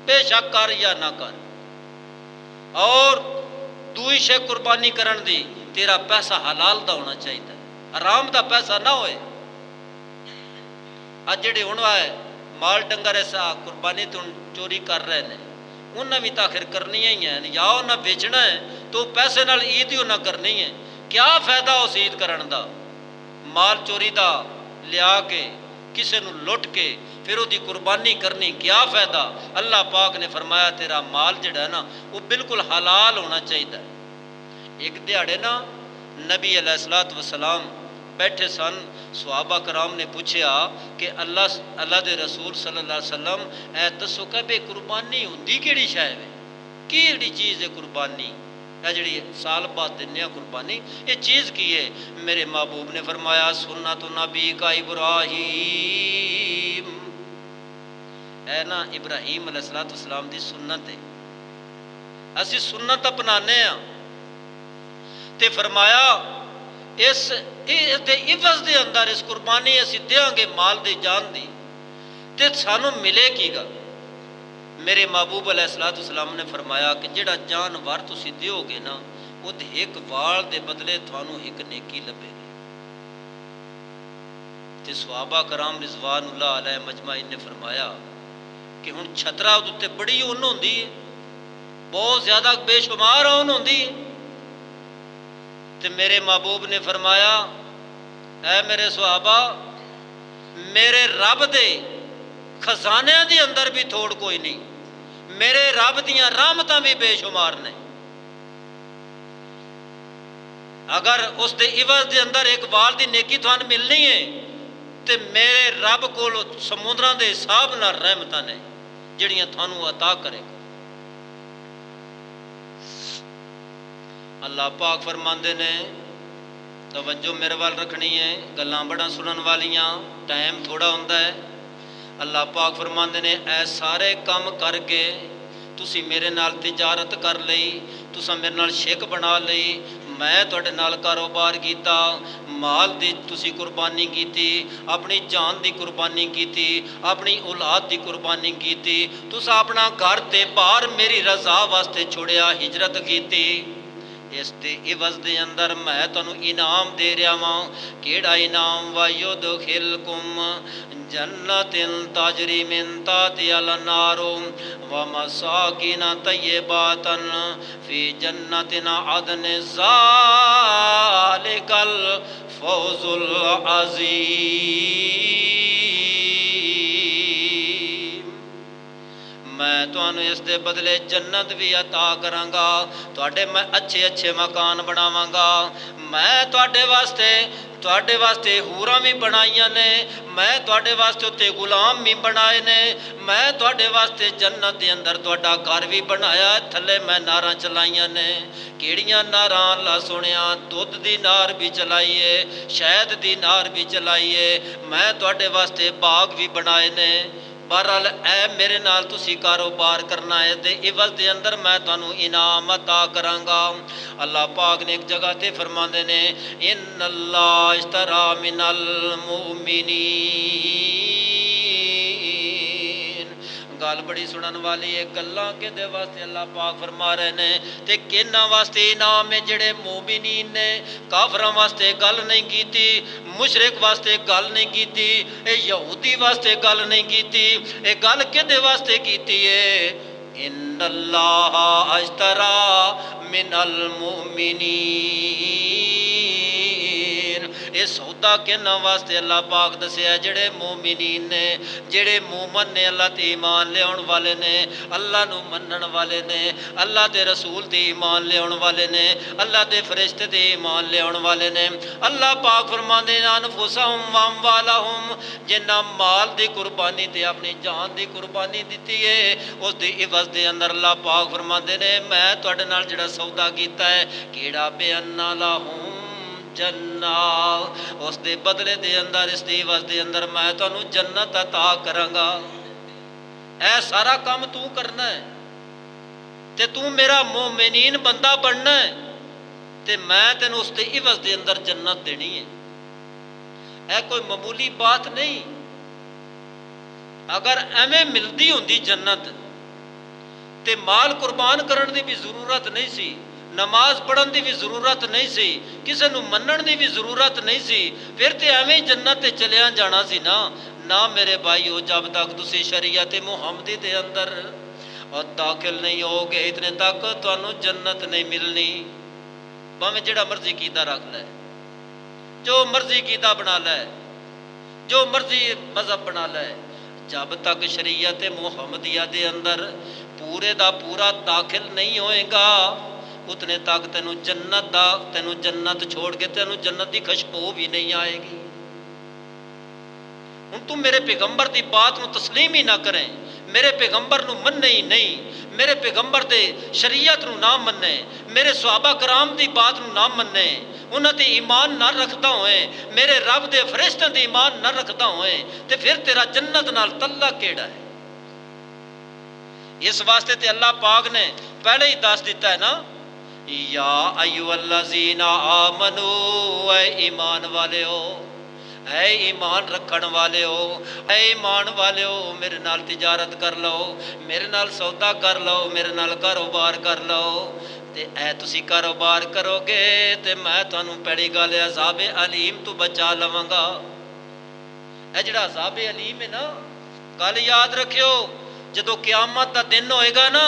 बेशक कर या ना कर। और दूई शे कुर्बानी करन दी, तेरा पैसा हलाल दा होना चाहिए, आराम दा पैसा ना होए। अज जिहड़े हुण आए माल डंगर ऐसा कुर्बानी तो चोरी कर रहे हैं, उन्हें भी तो आखिर करनी ही है, या उन्हें बेचना है तो पैसे नाल ईद ही उन्हें करनी है। क्या फायदा उस ईद करन दा? माल चोरी दा लिया के किसी नूं लुट के फिर उसकी कुर्बानी करनी, क्या फायदा? अल्लाह पाक ने फरमाया तेरा माल जिहड़ा है ना वो बिल्कुल हलाल होना चाहिए। एक दिहाड़े ना नबी अलैहिस्सलातु वस्सलाम बैठे सन, सहाबा कराम ने पूछा कि अल्लाह दे रसूल सल्लल्लाहु अलैहि वसल्लम ऐ दसो कि कुर्बानी हुंदी किहड़ी शै है, किहड़ी चीज़ है कुर्बानी? है जी साल बाद दिने कुर्बानी, ये चीज़ की है? मेरे महबूब ने फरमाया सुन्नत नबी का इब्राहीम, है ना इब्राहीम अलैहिस्सलातु वस्सलाम दी सुन्नत है। असी सुन्नत अपनाने ते फरमाया इस इवज दे अंदर इस कुर्बानी असी देंगे माल दी जान दी ते सानू मिलेगा। मेरे महबूब अलैहिस्सलातु वस्सलाम ने फरमाया कि जिहड़ा जानवर तुसी दिओगे ना उहदे एक वाल दे बदले थानू एक नेकी लभेगी। ते सहाबा कराम रिज़वानुल्लाह अलैहि मजमाइन ने फरमाया कि हुण छतरा उत्ते बड़ी उन होंदी है, बहुत ज़्यादा बेशुमार उन होंदी है। ते मेरे महबूब ने फरमाया ऐ मेरे सहाबा, मेरे रब दे खजानियां दे अंदर भी थोड़ कोई नहीं, मेरे रब दियां रहमतां भी बेशुमार ने। अगर उस दे इवज दे अंदर एक वाल दी नेकी तुहानू मिलनी है तो मेरे रब कोल समुद्रां दे हिसाब नाल रहमतां ने जिहड़ियां तुहानू अता करेगा। अल्लाह पाक फरमांदे ने, तवज्जो मेरे वाल रखनी है, गल्लां बड़ा सुनन वालियां, टाइम थोड़ा हुंदा है। अल्लाह पाक फरमांदे ने, ऐ सारे काम करके तुसी मेरे नाल तिजारत कर लई, तुसां मेरे नाल शिक बना लई, मैं तुहाडे नाल कारोबार कीता, माल दी तुसी कुर्बानी कीती, अपनी जान दी कुर्बानी कीती, अपनी औलाद दी कुर्बानी कीती, तुसां अपना घर ते बाहर मेरी रज़ा वास्ते छोड़िया, हिजरत कीती। इस दे इवज दे अंदर मैं तुहानू इनाम दे रहा वां। केड़ा इनाम? वयुदखिलकुम जन्नतिन तजरी मिन ताहतिहल अन्हार व मसाकिन तय्यबातन फी जन्नतिन अदन ज़ालिकल फौजुल अज़ीम। मैं तुहानू इस दे बदले जन्नत भी अता करांगा, तुहाडे मैं अच्छे अच्छे मकान बनावांगा, मैं तुहाडे वास्ते हूरां भी बनाईयां ने, मैं तुहाडे वास्ते उत्ते गुलाम भी बनाए ने, मैं तुहाडे वास्ते जन्नत दे अंदर तुहाडा घर भी बनाया, थल्ले मैं नारां चलाईयां ने। किहड़ियां नारां? अल्लाह सुनिया, दुध दी नार भी चलाईए, शहद दी नार भी चलाईए, मैं तुहाडे वास्ते बाग भी बनाए ने। बहरहाल ऐ मेरे नाल तुसी कारोबार करना है ते इवज दे अंदर मैं तुहानू इनाम अता करांगा। अल्लाह पाक ने एक जगह ते फरमांदे ने, इन्नल्लाह इश्तरा मिनल मुमिनीन। गल बड़ी सुनन वाली है, गल्लां किहदे वास्ते अल्लाह पाक फरमा रहे ने ते किन्हां वास्ते इनाम है? जिहड़े मोमिनीन ने। काफरां वास्ते गल नहीं कीती, मुशरिक वास्ते गल नहीं कीती, यहूदी वास्ते गल नहीं कीती, ये गल किहदे वास्ते कीती है? इन्नल्लाह अश्तरा मिनल मुमिनीन। ये सौदा किन्हां वास्ते अल्लाह पाक दसिया? जिहड़े मोमिनीन ने, जिहड़े मोमन ने, अल्लाह ते ईमान लियाउण वाले ने, अल्लाह नू मनण वाले ने, अल्लाह दे रसूल ते ईमान लियाउण वाले ने, अल्लाह दे फरिश्ते ते ईमान लियाउण वाले ने। अल्लाह पाक फरमांदे ने, अनफुसहुम व अमवालहुम, जिन्हां माल दी कुर्बानी ते अपनी जान दी कुर्बानी दित्ती है, उस दे इवज दे अंदर अल्लाह पाक फरमांदे ने, मैं तुहाडे नाल जिहड़ा सौदा कीता है, किहड़ा? बेअन्ना लहुम जन्ना, उस दे बदले दे अंदर, इस दे इवज दे अंदर मैं तुहानू जन्नत अता करांगा। ऐ सारा काम तू करना है ते तू मेरा मोमिनीन बंदा बनना है ते मैं तेन उस दे इवज दे अंदर जन्नत देनी है। ऐ कोई मामूली बात नहीं। अगर एवें मिलती होंदी जन्नत ते माल कुर्बान करन दी भी जरूरत नहीं सी, नमाज पढ़न की भी जरूरत नहीं सी, किसी को मनण की भी जरूरत नहीं सी, फिर तो एवें ही जन्नत ते चलिया जाना सी ना। ना मेरे भाईओ, जब तक तुसी शरीयत मुहम्मदी दे अंदर और दाखिल नहीं होगे, इतने तक तुहानू जन्नत नहीं मिलनी। भावें जिहड़ा मर्जी कीता रख लै, जो मर्जी कीता बना लै, जो मर्जी मजहब बना लै, जब तक शरीयत मुहम्मदिया दे अंदर पूरे दा पूरा दाखिल नहीं होएगा, उतने तक तेनू जन्नत छोड़ के तेनू जन्नत की खुशबू भी नहीं आएगी। हुण तू मेरे पैगंबर की बात नू तस्लीम ही ना करें, मेरे पैगंबर नू मन्ने ही नहीं, मेरे पैगंबर दे शरीयत नू ना मन्ने, मेरे सहाबा कराम की बात नू ना मन्ने, उन्हां ते ईमान ना रखदा होए, मेरे रब दे फरिश्ते ते ईमान ना रखदा होए, ते फिर तेरा जन्नत नाल तल्ला केड़ा है? इस वास्ते ते अल्लाह पाक ने पहले ही दस दिता है ना, या अय्युहल्लज़ीना आमनू, ऐ ईमान वाले हो, ऐ ईमान रखण वाले हो, ऐ ईमान वाले हो, मेरे नाल तिजारत कर लो, मेरे नाल सौदा कर लो, मेरे नाल कारोबार कर लो। ते ऐ तुसी कारोबार करोगे ते मैं तुहानू पहली गल अज़ाबे अलीम तो बचा लवांगा। ऐ जिहड़ा अज़ाबे अलीम है ना, गल याद रखियो, जदों क़यामत दा दिन होएगा ना,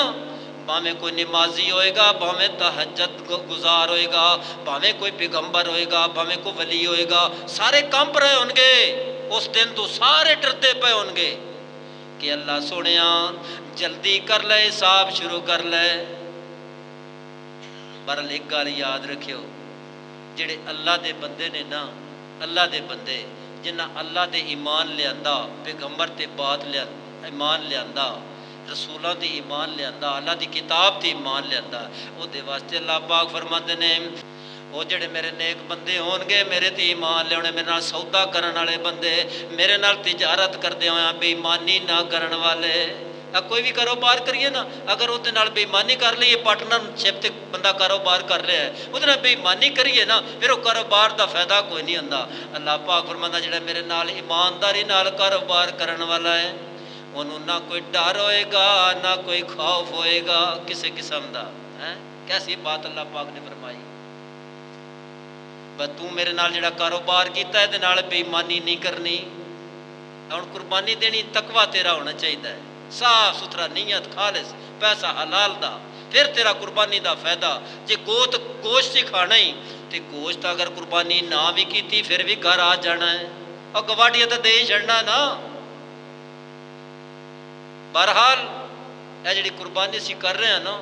भावें कोई नमाजी होएगा, भावें तहज्जुद गुजार होएगा, भावें कोई पैगंबर होएगा, भावें कोई वली होएगा, सारे कंप रहे होंगे उस दिन तो, सारे डरते पे होंगे کہ اللہ سونیا جلدی کر لے، حساب شروع کر لے۔ پر ایک گل یاد رکھیو، جڑے اللہ دے بندے نے نا، اللہ دے بندے جنہ اللہ دے ایمان لیاندا، پیغمبر تے بات ایمان لیاندا، رسولاں تے ایمان لیاندا، اللہ دی کتاب تے ایمان لیاندا، او دے واسطے اللہ پاک فرماندے نے وہ جڑے میرے نیک بندے ہون گے، میرے تے ایمان لیانے، میرے نال سودا کرن والے بندے، میرے نال تجارت کردے ہوئے بے ایمانی نہ کرن والے۔ کوئی بھی کاروبار کریے نا، اگر وہ بے ایمانی کر لیے، پارٹنرشپ تے بندہ کاروبار کر رہا ہے، وہ بے ایمانی کریے نا، پھر وہ کاروبار دا فائدہ کوئی نہیں ہوندا۔ اللہ پاک فرماندا جڑا میرے نال ایمانداری نال کاروبار کرن والا ہے، انہوں نہ کوئی ڈر ہوئے گا، نہ کوئی خوف ہوئے گا کسی قسم دا۔ کیسی بات اللہ پاک نے فرمائی۔ بس تو میرے نال جڑا کاروبار کیتا ہے دے نال بے ایمانی نہیں کرنی۔ ہن قربانی دینی تقوی تیرا ہونا چاہیے، صاف ستھرا نیت خالص، پیسہ حلال دا، پھر تیرا قربانی دا فائدہ۔ جے گوشت ہی کھانا ہی تے گوشت اگر قربانی نہ بھی کیتی پھر بھی گھر آ جانا ہے، اور گواڈی تو دے چھڑنا نا۔ بہرحال اے جڑی قربانی سی کر رہے ہیں نا،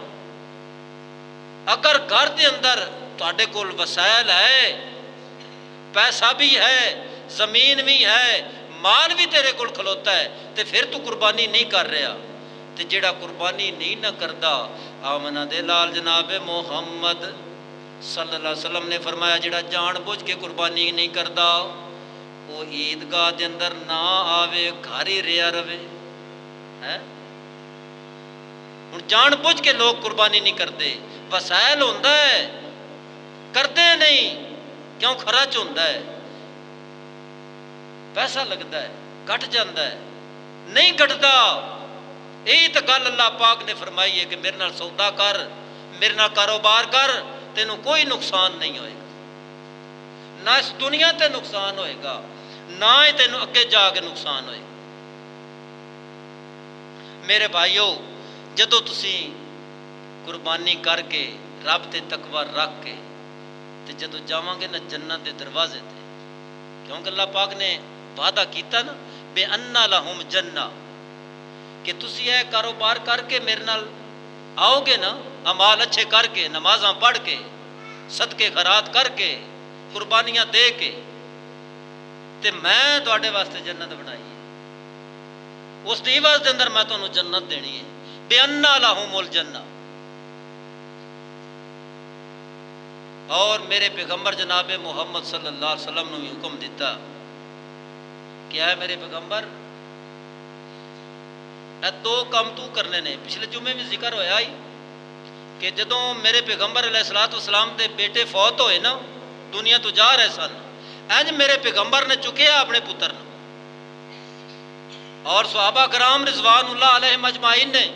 اگر گھر دے اندر تواڈے کول وسائل ہے، پیسہ بھی ہے، زمین بھی ہے، مال بھی تیرے کول کھلوتا ہے، تے پھر تو قربانی نہیں کر رہا۔ تے جڑا قربانی نہیں نہ کردا، آمنہ دے لال جناب محمد صلی اللہ علیہ وسلم نے فرمایا جڑا جان بوجھ کے قربانی نہیں کردا، وہ عیدگاہ دے اندر نہ آوے، گھر ہی رہیا رہے۔ ہن جان بوجھ کے لوگ قربانی نہیں کرتے، وسائل ہوندا ہے کرتے نہیں، کیوں؟ خرچ ہوندا ہے، پیسہ لگتا ہے، کٹ جاتا ہے، نہیں کٹتا۔ یہی تو گل اللہ پاک نے فرمائی ہے کہ میرے نال سودا کر، میرے نال کاروبار کر، تینوں کوئی نقصان نہیں ہوئے گا، نہ اس دنیا تے نقصان ہوئے گا، نہ ہی تینوں اگے جا کے نقصان ہوئے گا۔ میرے بھائیو، جدو تسی قربانی کر کے رب تے تقوی رکھ کے تے جدو جاواں گے نا جنت دے دروازے تے، کیونکہ اللہ پاک نے وعدہ کیتا نا بے انا لہم جنہ، کہ تسی اے کاروبار کر کے میرے نال آؤ گے نا، اعمال اچھے کر کے، نمازاں پڑھ کے، صدقے خیرات کر کے، قربانیاں دے کے، تے میں تواڈے واسطے جنت بنائی ہے، اس دی عوض دے اندر میں تانوں جنت دینی ہے، بے انا لہم الجنہ۔ اور میرے پیغمبر جناب محمد صلی اللہ علیہ وسلم نے بھی حکم دیتا، کیا ہے میرے پیغمبر؟ اے دو کام تو کرنے نے، پچھلے جمعے میں ذکر ہویا ہی کہ جدوں میرے پیغمبر علیہ الصلوۃ والسلام دے بیٹے فوت ہوئے نا، دنیا تو جا رہے سن، انج میرے پیغمبر نے چکیا اپنے پتر نے، اور صحابہ کرام رضوان اللہ علیہم اجمعین نے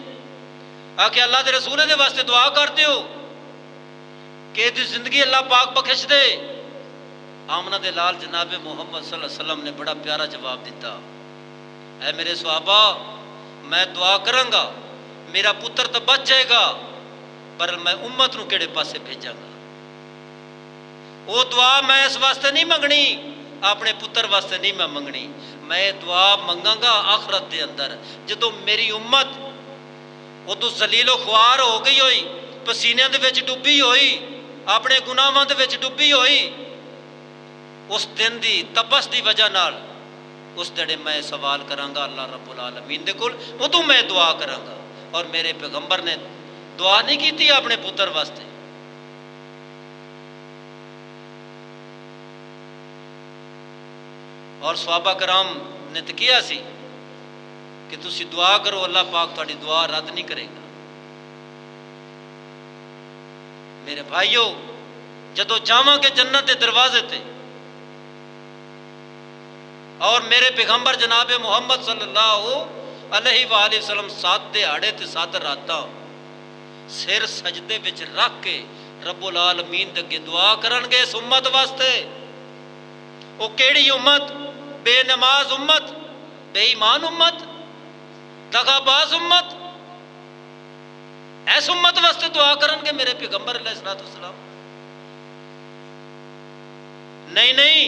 آکے اللہ دے رسول دے واسطے دعا کر دیو کہ دی زندگی اللہ پاک بخش دے۔ آمنہ دے لال جناب محمد صلی اللہ علیہ وسلم نے بڑا پیارا جواب دیتا، اے میرے صحابہ، میں دعا کروں گا میرا پتر تو بچ جائے گا، پر میں امت نو کیڑے پاسے بھیجاں گا۔ وہ دعا میں اس واسطے نہیں منگنی، اپنے پتر واسطے نہیں میں منگنی، میں دعا منگاں گا آخرت دے اندر جدو میری امت وہ تو ذلیل و خوار ہو گئی ہوئی، پسینے دے وچ ڈوبی ہوئی، اپنے گناہاں دے وچ ڈوبی ہوئی، اس دن دی تپس دی وجہ نال اس دڑے میں سوال کراں گا اللہ رب العالمین دے کول، ادوں میں دعا کراں گا۔ اور میرے پیغمبر نے دعا نہیں کیتی اپنے پتر واسطے، اور صحابہ کرام نے تو کیا سی کہ تسی دعا کرو، اللہ پاک تہاڈی دعا رد نہیں کرے گا۔ میرے بھائیو، جدو جاواں گے جنت دے دروازے تے، اور میرے پیغمبر جناب محمد صلی اللہ علیہ وآلہ وسلم 7 دہاڑے تے 7 راتاں سر سجدے وچ رکھ کے رب العالمین دے اگے دعا کرن گے اس امت واسطے۔ وہ کیڑی امت؟ بے نماز امت، بے ایمان امت، دغاباز امت، ایس امت واسطے دعا کرن گے میرے پیغمبر علیہ السلام؟ نہیں،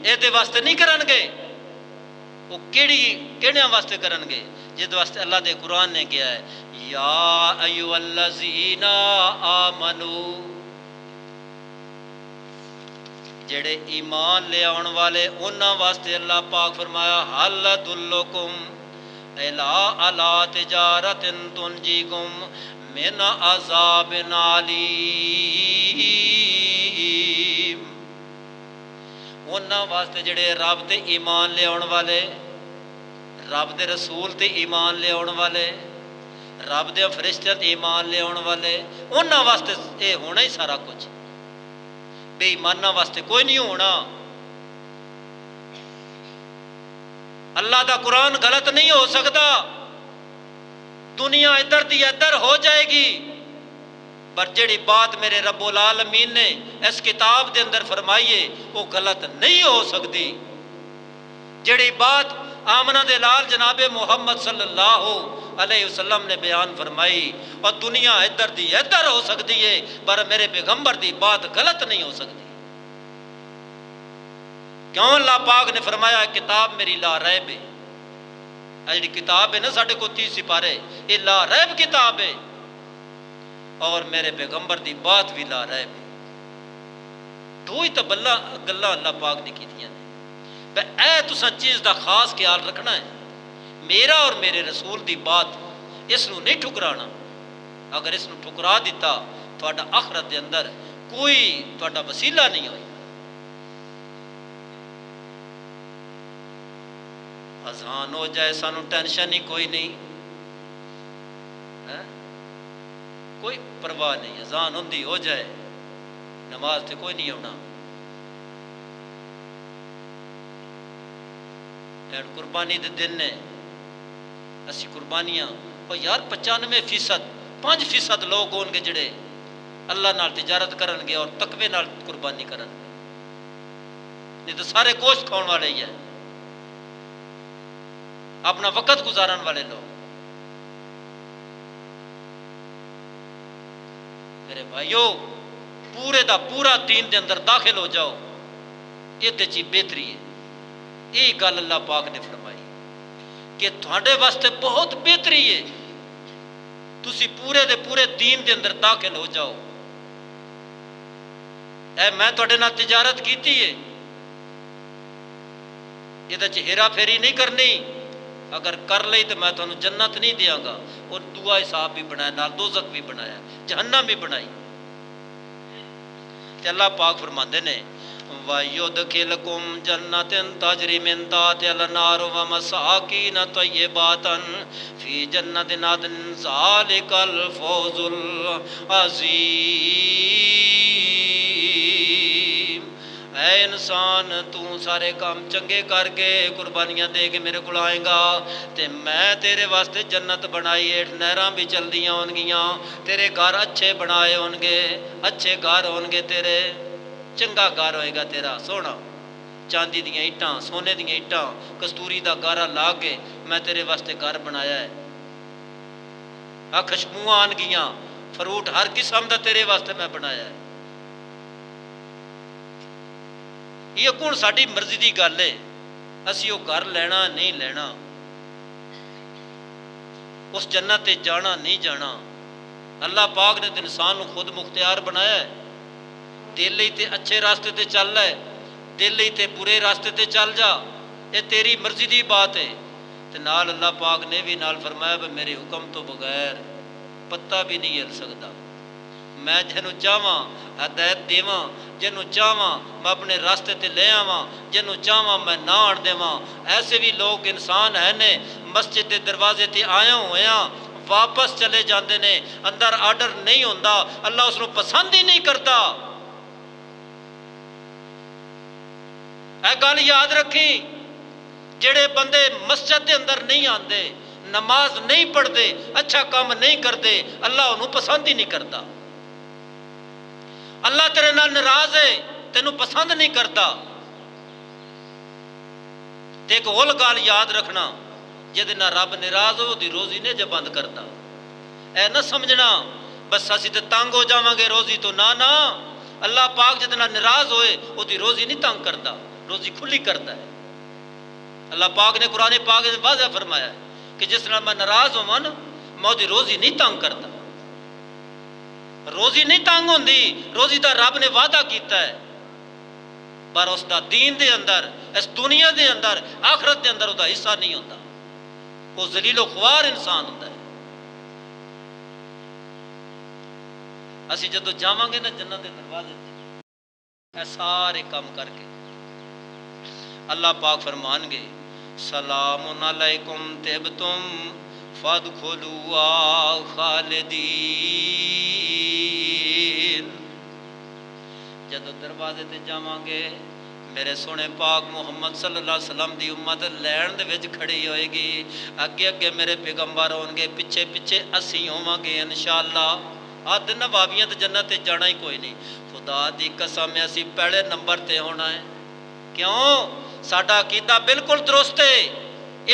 اے دے واسطے نہیں کرن گے، وہ کیڑیاں واسطے کرن گے؟ جس واسطے اللہ دے قرآن نے کیا ہے یا ایھوالذین آمنو، جڑے ایمان لے آن والے انہاں واسطے اللہ پاک فرمایا حل ادلکم الا تجارت تنجیکم من عذاب علیم، انہاں واسطے جڑے رب تے ایمان لے آن والے، رب دے رسول تے ایمان لے آن والے، رب دے فرشتیاں تے ایمان لے آن والے، انہاں واسطے اے ہونا ہی سارا کچھ، بے ایماناں واسطے کوئی نہیں ہونا۔ اللہ دا قرآن غلط نہیں ہو سکتا، دنیا ادھر دی ادھر ہو جائے گی، پر جڑی بات میرے رب العالمین نے اس کتاب دے اندر فرمائیے وہ غلط نہیں ہو سکتی۔ جڑی بات آمنہ دے لال جناب محمد صلی اللہ علیہ وسلم نے بیان فرمائی اور دنیا ادھر دی ادھر ہو سکتی ہے، پر میرے پیغمبر دی بات غلط نہیں ہو سکتی۔ کیوں؟ اللہ پاک نے فرمایا کتاب میری لا ریب ہے، جڑی کتاب ہے نا ساڑھے کو 30 سپارے، یہ لا ریب کتاب ہے، اور میرے پیغمبر دی بات بھی لا ریب ہے۔ دو ہی تو گلاں اللہ پاک نے کی دیا نے، اے تساں چیز دا خاص خیال رکھنا ہے، میرا اور میرے رسول دی بات اس نو نہیں ٹھکرانا، اگر اس نو ٹھکرا دیتا تھوڑا آخرت دے اندر کوئی تھوڑا وسیلہ نہیں ہوئی۔ اذان ہو جائے سانو ٹینشن ہی کوئی نہیں، کوئی پرواہ نہیں، اذان ہوندی ہو جائے نماز تے کوئی نہیں ہونا۔ قربانی دے دن نے اسی قربانیاں، اور یار 95% 5% لوگ ہون گے جڑے اللہ نال تجارت کرن گے اور تقوی نال قربانی کرن گے، نہیں تو سارے گوشت کھاؤن والے ہی ہیں، اپنا وقت گزارن والے لوگ۔ میرے بھائیو پورے دا پورا دین دے اندر داخل ہو جاؤ، یہ تے چی بہتری ہے۔ یہی گل اللہ پاک نے فرمائی کہ تھوڑے واسطے بہت بہتری ہے، تسی پورے دے پورے دین دے اندر داخل ہو جاؤ۔ اے میں تھوڑے نال تجارت کیتی ہے، یہ تے ہیرا پھیری نہیں کرنی، اگر کر لئی تو میں تھانوں جنت نہیں دیاں گا، اور دعا حساب بھی بنایا، نال دوزخ بھی بنایا، جہنم بھی بنائی۔ تے اللہ پاک فرماندے نے وَيُدْخِلْكُمْ جَنَّةٍ تَجْرِي مِن تَحْتِهَا الْأَنْهَارُ وَمَسَاكِنَ طَيِّبَةً فِي جَنَّةِ عَدْنٍ ذَلِكَ الْفَوْزُ الْعَظِيمُ۔ اے انسان تو سارے کام چنگے کر کے قربانیاں دے کے میرے کو آئیں گا تے میں تیرے واسطے جنت بنائی ہے، نہراں بھی چل دیاں ہون گیاں، تیرے گھر اچھے بنائے ہون گے، اچھے گھر ہون گے، تیرے چنگا گھر ہوئے گا تیرا سونا، چاندی دیاں اٹاں، سونے دیاں اٹاں، کستوری دا گارا لا کے میں تیرے واسطے گھر بنایا ہے، خوشبو آن گیاں، فروٹ ہر قسم دا تیرے واسطے میں بنایا ہے۔ یہ کون ساڈی مرضی دی گل ہے، اسی وہ گھر لینا نہیں لینا، اس جنت تے جانا نہیں جانا، اللہ پاک نے انسان کو خود مختار بنایا ہے۔ دل ہی تے اچھے راستے تے چل رہا ہے، دل ہی تے برے راستے تے چل جا، یہ تیری مرضی دی بات ہے۔ تے نال اللہ پاک نے بھی نال فرمایا کہ میرے حکم تو بغیر پتہ بھی نہیں ہل سکتا، میں جنوں چاہواں ہدایت دیواں، جنوں چاہواں میں اپنے راستے تے لے آواں، جنوں چاہواں میں نہ آن دیواں۔ ایسے بھی لوگ انسان ہیں نے مسجد دے دروازے تے آیا ہویاں واپس چلے جاندے نے، اندر آرڈر نہیں ہوندا، اللہ اس کو پسند ہی نہیں کرتا۔ اے گل یاد رکھی، جڑے بندے مسجد دے اندر نہیں آندے، نماز نہیں پڑھتے، اچھا کام نہیں کرتے، اللہ انہوں پسند ہی نہیں کرتا۔ اللہ تیرے نال ناراض ہے، تینوں پسند نہیں کرتا۔ تے ایک ہول گل یاد رکھنا، جہدے نال رب ناراض ہو دی روزی نے جب بند کرتا۔ اے نہ سمجھنا بس اسی تے تنگ ہو جاواں گے روزی تو، نہ نہ، اللہ پاک جہدے نال ناراض ہوئے وہ دی روزی نہیں تنگ کرتا، روزی کھلی کرتا ہے۔ اللہ پاک نے قرآن پاک میں واضح فرمایا ہے کہ جس نال میں ناراض ہوا نا میں وہ روزی نہیں تنگ کرتا. روزی نہیں تنگ ہوندی، روزی دا رب نے وعدہ کیتا ہے، پر اس دا دین دے اندر، اس دنیا دے اندر، آخرت دے اندر وہ دا حصہ نہیں ہوتا. وہ ذلیل و خوار انسان ہوتا ہے. اسی جدو جاواں گے نا جنت دے دروازے تے، اے سارے کام کر کے اللہ پاک فرمان گے سلام علیکم طبتم فادخلوا خالدین. جدو دروازے تے جاواں گے میرے سونے پاک محمد صلی اللہ علیہ وسلم دی امت لین دے وچ کھڑی ہوئے گی، اگے اگے میرے پیغمبر ہون گے، پیچھے پیچھے اسی ہوواں گے انشاءاللہ. آدھ نوابیاں تے جنت تے جانا ہی کوئی نہیں. خدا دی قسم ہے اسی پہلے نمبر تے ہونا ہے. کیوں؟ ساڈا عقیدہ بالکل درست ہے.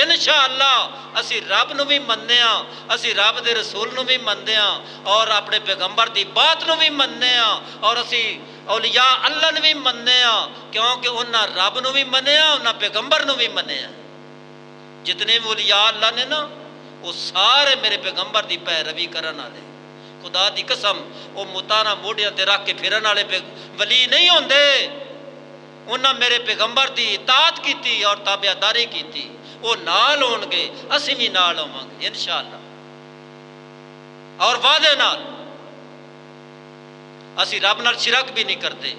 انشاءاللہ اسی رب نو بھی مننے ہاں، اسی رب دے رسول نو بھی مننے ہاں، اور اپنے پیغمبر دی بات نو بھی مننے ہاں، اور اسی اولیاء اللہ نو بھی مننے ہاں، کیونکہ انہاں رب نو بھی مننے ہاں، انہاں پیغمبر نو بھی مننے ہاں. جتنے بھی اولیاء اللہ نے نا وہ سارے میرے پیغمبر دی پیروی کرن والے. خدا دی قسم وہ متانا موڑیاں تے رکھ کے پھرن والے ولی نہیں ہوندے. انہاں میرے پیغمبر دی اطاعت کیتی اور تابعداری کیتی. وہ نال ہون گے، اسی بھی نال ہوواں گے انشاءاللہ. اور وعدے نال اسی رب نال شرک بھی نہیں کرتے،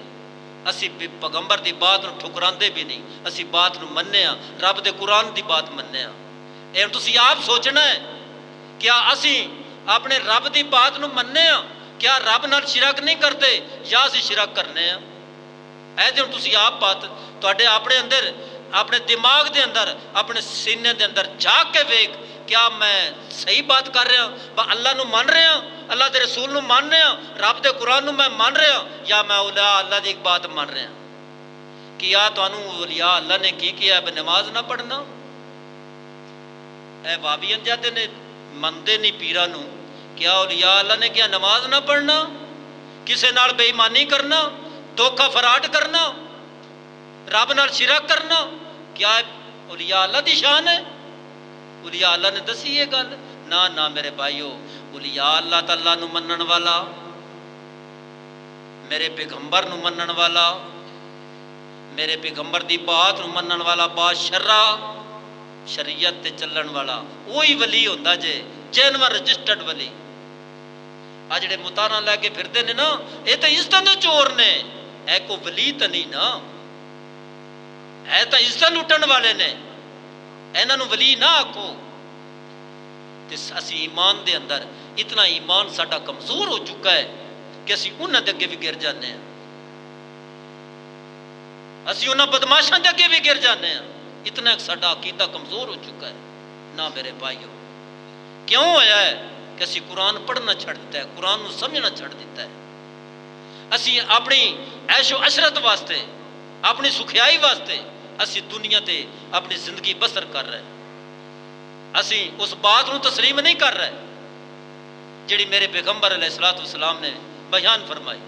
اسی پیغمبر دی بات نو ٹھکراندے بھی نہیں، اسی بات نو مننے ہاں، رب دے قرآن دی بات مننے ہاں. اے تسی آپ سوچنا ہے کیا اسی اپنے رب دی بات نو مننے ہاں؟ کیا رب نال شرک نہیں کرتے یا اسی شرک کرنے ہاں؟ اے تے تسی آپ بات تواڈے اپنے اندر، اپنے دماغ دے اندر، اپنے سینے دے اندر جھانک کے ویکھ، کیا میں صحیح بات کر رہا ہوں؟ اللہ نو مان رہا ہوں، اللہ دے رسول نو مان رہا ہوں، رب دے قرآن نو میں مان رہا ہوں، یا میں اولیاء اللہ دی ایک بات مان رہا ہوں؟ کیا تانوں اولیاء اللہ نے کی کیا ہے نماز نہ پڑھنا؟ اے بابیاں جاتے نے مندے نہیں پیرا نو، کیا اولیاء اللہ نے کیا نماز نہ پڑھنا، کسے نال بے ایمانی کرنا، دھوکا فراڈ کرنا، رب نال شرک کرنا، کیا اولیاء اللہ دی شان ہے؟ اولیاء اللہ نے دسی یہ گل؟ نہ میرے بھائیو، اولیاء اللہ تعالیٰ نو منن والا، میرے پیغمبر نو منن والا، میرے پیغمبر دی بات نو منن والا، با شرع شریعت تے چلن والا وہی ولی ہوتا جے، جینوین رجسٹرڈ ولی. آ جڑے متانا لے کے پھردے نے نا، یہ تو عزت دے چور نے، اے کو ولی تو نہیں نا، اے تو عزت لٹن والے نے، انہاں نو ولی نہ آکھو. تے اسی ایمان دے اندر اتنا ایمان ساڈا کمزور ہو چکا ہے کہ اسی انہاں دے اگے بھی گر جانے ہیں، اسی انہاں بدماشاں دے اگے بھی گر جانے ہیں. اتنا ساڈا عقیدہ کمزور ہو چکا ہے. نہ میرے بھائیو، کیوں ہویا ہے کہ اسی قرآن پڑھنا چھڑ دیتا ہے، قرآن نو سمجھنا چھڑ دیتا ہے. اسی اپنی عیش و عشرت واسطے، اپنی سکھیائی واسطے اسی دنیا تے اپنی زندگی بسر کر رہے ہیں. اسی اس بات نو تسلیم نہیں کر رہے جڑی میرے پیغمبر علیہ الصلوۃ والسلام نے بیان فرمائی،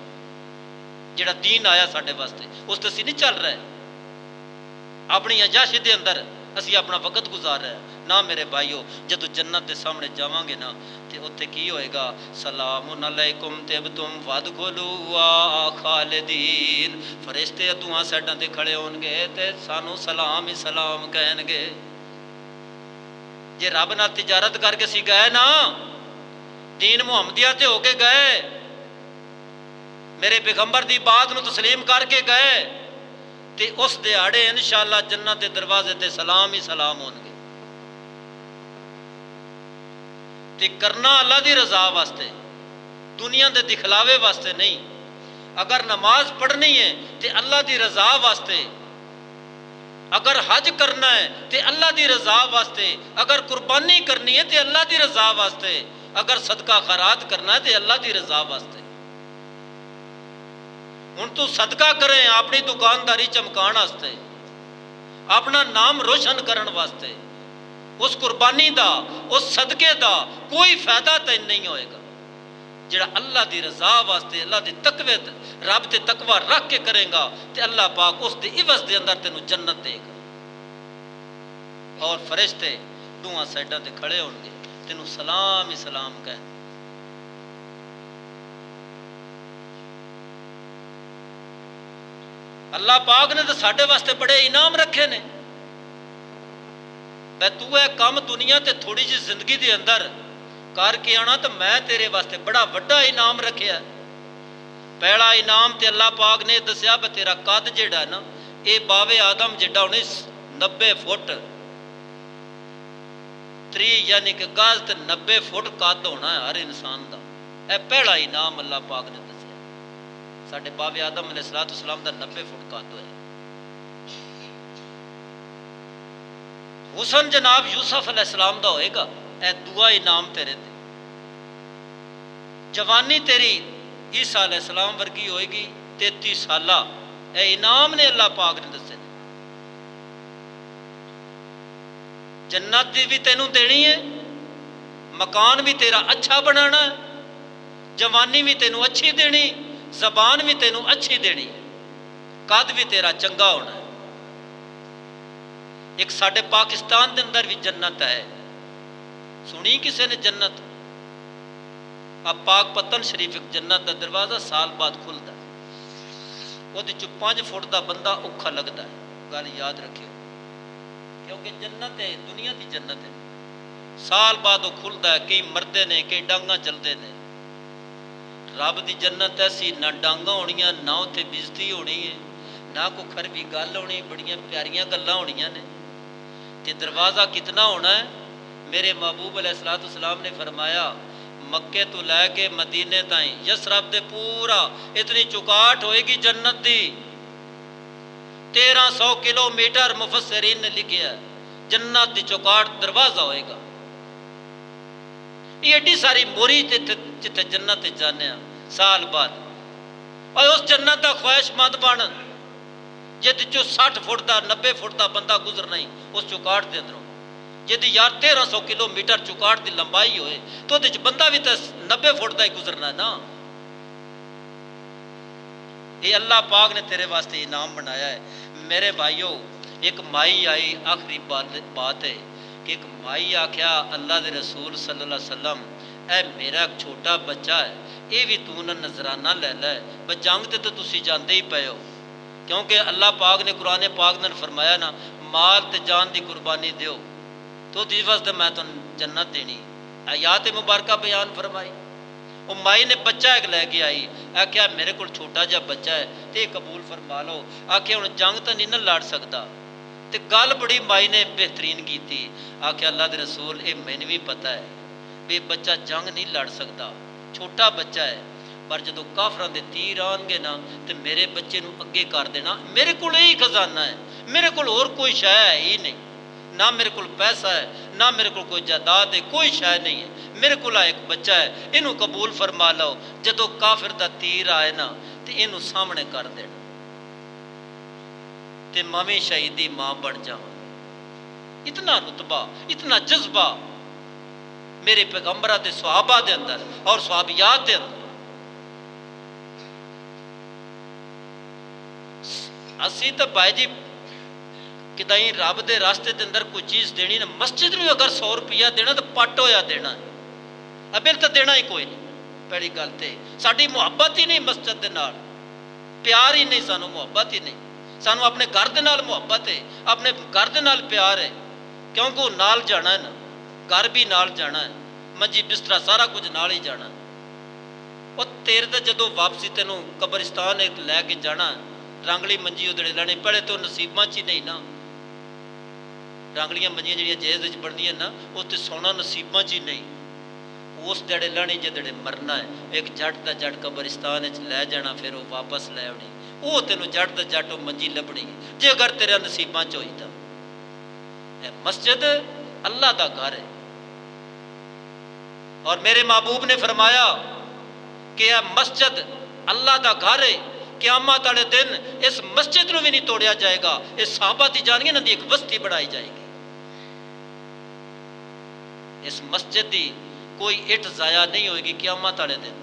جڑا دین آیا ساڈے واسطے، اس تے اسی نہیں چل رہے. اپنی عیاشی دے اندر اسی اپنا وقت گزار رہے ہیں. نہ میرے بھائیو، جدو جنت دے سامنے جاواں گے نا تے اوتھے کی ہوئے گا؟ سلام علیکم طبتم فادخلوا خالدین. فرشتے دعا سیڈاں تے کھڑے ہون گے تے سانو سلام ہی سلام کہن گے. جے رب نال تجارت کر کے سی گئے نا، دین محمدیہ تے ہو کے گئے، میرے پیغمبر دی بات نو تسلیم کر کے گئے، تے اس دیہاڑے انشاءاللہ جنت دے دروازے تے سلام ہی سلام ہون گے. تے کرنا اللہ دی رضا واسطے، دنیا دے دکھلاوے واسطے نہیں. اگر نماز پڑھنی ہے تے اللہ دی رضا واسطے، اگر حج کرنا ہے تے اللہ دی رضا واسطے، اگر قربانی کرنی ہے تے اللہ دی رضا واسطے، اگر صدقہ خیرات کرنا ہے تے اللہ دی رضا واسطے. ہن تو صدقہ کریں اپنی دکانداری چمکان واسطے، اپنا نام روشن کرن واسطے، اس قربانی دا، اس صدقے دا کوئی فائدہ تین نہیں ہوئے گا. جڑا اللہ دی رضا واسطے، اللہ دی تقوی، رب تے تقوی رکھ کے کرے گا تے اللہ پاک اس دے عوض دے اندر تینوں جنت دے گا. اور فرشتے दोवां साइडां ते खड़े होणगे, तैनूं सलाम ही सलाम कह। अल्लाह पाक ने तो साढ़े वास्ते बड़े इनाम रखे ने। मैं तू है काम दुनिया ते थोड़ी जी जिंदगी के अंदर करके आना तो मैं तेरे वास्ते बड़ा वड्डा इनाम रखिया। पहला इनाम तो अल्लाह पाक ने दसिया भी तेरा कद जिहड़ा है ना, ये बावे आदम जिड्डा होने 90 फुट 3 यानी कि गज ते 90 फुट कद होना है हर इंसान का। यह पहला इनाम अल्लाह पाक ने दसिया। साडे बावे आदम अलैहिस्सलाम का 90 फुट कद होया। हुसन जनाब यूसुफ अलैहिस्सलाम का होएगा। यह दूआ इनाम तेरे ते। जवानी तेरी ईसा अलैहिस्सलाम वर्गी होएगी 33 साला। यह इनाम ने अल्लाह पाक ने दसे। जन्नत भी तेनू देनी है, मकान भी तेरा अच्छा बनाना है, जवानी भी तेनू अच्छी देनी, जबान भी तेनू अच्छी देनी, कद भी तेरा चंगा होना है। एक साडे पाकिस्तान के अंदर भी जन्नत है। सुनी किसी ने जन्नत? अब पाक पतन शरीफ एक जन्नत का दरवाजा साल बाद खुलता है। वो 5 फुट का बंदा औखा लगता है। गल याद रखियो, क्योंकि जन्नत है, दुनिया की जन्नत है। साल बाद वो खुलता है। कई मरते ने, कई डांगा चलते ने। रब की जन्नत ऐसी ना डांगा होनियां, ना उत्थे बेइज्जती होनी है, ना कोई खरबी गल होनी, बड़ियां प्यारियां गल्लां होनियां ने। ते दरवाज़ा कितना होना है? मेरे महबूब अलैहिस्सलाम ने फरमाया मक्के तो लैके मदीने ताई यसरब दे पूरा इतनी चुकाट होएगी जन्नत दी। 1300 किलोमीटर मुफस्सिरीन ने लिखिया जन्नत दी चौकाट दरवाजा होएगा। ये एडी सारी मोरी जिथे जन्नत जाने साल बाद, और उस जन्नत का ख्वाहिशमंद बन जिद चो 60 फुट का 90 फुट का बंदा गुजरना ही उस चौकाट के अंदरों। जिदी यार 1300 किलोमीटर चौकाट की लंबाई होए तो बंदा भी तो 90 फुट का ही गुजरना है ना। ये अल्लाह पाक ने तेरे वास्ते इनाम बनाया है। मेरे भाइयों, एक माई आई, आखिरी बात है कि एक माई आख्या अल्लाह के रसूल सल्लल्लाहु अलैहि वसल्लम, ए मेरा एक छोटा बच्चा है, ये भी तू ना नजराना ले लै। ब जंग ते तो तुसी जाते ही पे हो, क्योंकि अल्लाह पाक ने कुरान पाक ने फरमाया ना माल ते जान की कुर्बानी दियो तो जिस वास्ते मैं तुम जन्नत देनी। आयात मुबारका बयान फरमाई। वो माई ने बच्चा एक लैके आई, आख्या मेरे को छोटा जहा बच्चा है तो ये कबूल फरमा लो। आख्या हूँ जंग तो नहीं ना लड़ सकता। तो गल बड़ी माई ने बेहतरीन की थी। आख्या अल्लाह के रसूल ये मैंने भी पता है भी बच्चा जंग नहीं लड़ सकता, छोटा बच्चा है, पर जो काफरां दे तीर आएंगे ना तो मेरे बच्चे को अगे कर देना। मेरे को यही खजाना है, मेरे को और कोई शय है ही नहीं, ना मेरे को पैसा है, ना मेरे को कोई जायदाद है, कोई शय नहीं है। मेरे को एक बच्चा है, इनू कबूल फरमा लो। जदों काफिर दा तीर आए ना तो इनू सामने कर देना ते मवी शहीदी मां बन जावां। इतना रुतबा, इतना जज्बा मेरे पैगंबरां दे सहाबा दे अंदर और सहाबियात दे अंदर। असी तो भाई जी किदाई रब दे रास्ते के अंदर कोई चीज़ देनी ना, मस्जिद में अगर 100 रुपया देना तो पट होया देना है, अबिल तो देना ही कोई नहीं। पहली गल तो साडी मुहब्बत ही नहीं मस्जिद के नाल, प्यार ही नहीं, सानू मुहब्बत ही नहीं। सानू अपने घर के नाल मुहब्बत है, अपने घर के नाल प्यार है, क्योंकि वो नाल जाना है ना, घर भी नाल जाना है, मंजी बिस्तरा सारा कुछ नाल ही जाना है। और तेरे तो जदों वापसी तेनों कब्रिस्तान लैके जाना, रंगली मंजी उधड़े लैनी, पहले तो नसीबां च ही नहीं ना। रंगलियां मंजियां जिहड़ियां जेज बनदियां ना, उत्ते सोना नसीबां च ही नहीं। उस दड़े लैनी जिदड़े मरना है। एक जट का जट कब्रिस्तान लै जाना, फिर वो वापस लै आनी, वो तेनों जट का जट वो मंजी लभनी जे अगर तेरा नसीबां च होई तां। मस्जिद अल्लाह का घर है, और मेरे महबूब ने फरमाया कि यह मस्जिद अल्लाह का घर है। क़यामत वाले दिन इस मस्जिद को भी नहीं तोड़िया जाएगा। इस सहाबा दी जानिए ना दी एक बस्ती बनाई जाएगी। इस मस्जिद की कोई इट जाया नहीं होगी क़यामत वाले दिन।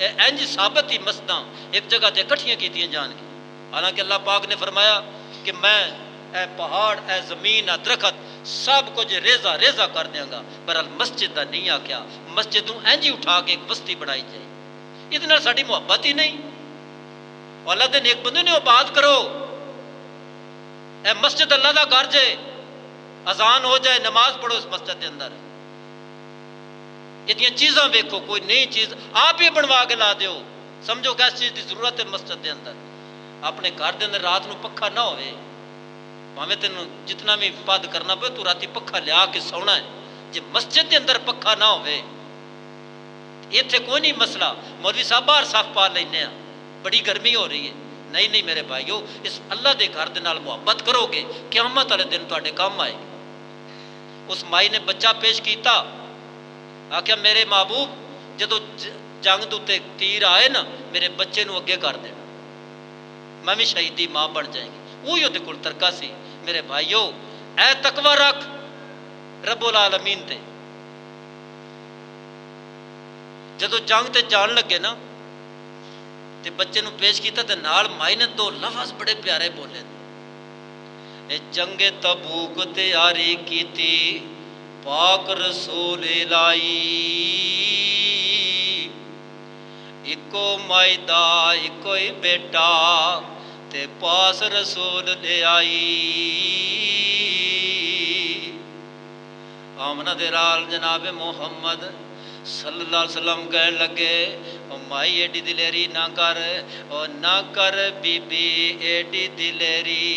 इंज साबित ही मस्जिदां एक जगह से इकट्ठियां की जाएगी। हालांकि अल्लाह पाक ने फरमाया कि मैं ए पहाड़, ए जमीन, ए दरखत सब कुछ रेजा रेजा कर देंगा, पर मस्जिद का नहीं आख्या। मस्जिद नूं इंज ही उठा के एक बस्ती बनाई जाए, इहदे नाल साडी मुहब्बत ही नहीं। अल्लाह दे नेक बंदे ने आबाद करो। ए मस्जिद अल्लाह दा घर जे, अजान हो जाए नमाज पढ़ो इस मस्जिद के अंदर। इतनी चीज़ां वेखो, कोई नई चीज़ आप ही बनवा के ला दो। समझो कि इस चीज़ की जरूरत है मस्जिद के अंदर। अपने घर के अंदर रात को पक्खा ना होवे, भावें तेन जितना भी पद करना पे, तू राती पक्खा लिया के सौना है। जे मस्जिद के अंदर पक्खा ना होवे, इत्थे कोई नहीं मसला, मौलवी साहब बाहर साफ पा लेने, बड़ी गर्मी हो रही है। नहीं नहीं मेरे भाईओ, इस अल्लाह के घर दे नाल मुहब्बत करोगे, क़यामत वाले दिन तुहाडे काम आएगी। उस माई ने बच्चा पेश किया, आख्या मेरे महबूब जदों जंग दे उत्ते तीर आए ना, मेरे बच्चे नूं अगे कर देना, मैं भी शहीदी मां बन जाएगी। वही उहदे कोल तरका सी। मेरे भाईओ, ऐ तकवा रख रब्बुल आलमीन ते। जदों जंग ते जान लगे ना, ते बच्चे नूं पेश किया, ते नाल माई ने दो लफ्ज़ बड़े प्यारे बोले, जंगे तबूक तैयारी की थी, पाक रसूल लाई, इको माई दा इको ही बेटा, ते पास रसूल ले आई। आमना दे नाल जनाब मुहम्मद सल्लल्लाहु अलैहि वसल्लम कहन लगे, माई एडी दिलेरी ना कर, और ना कर बीबी एडी दिलेरी,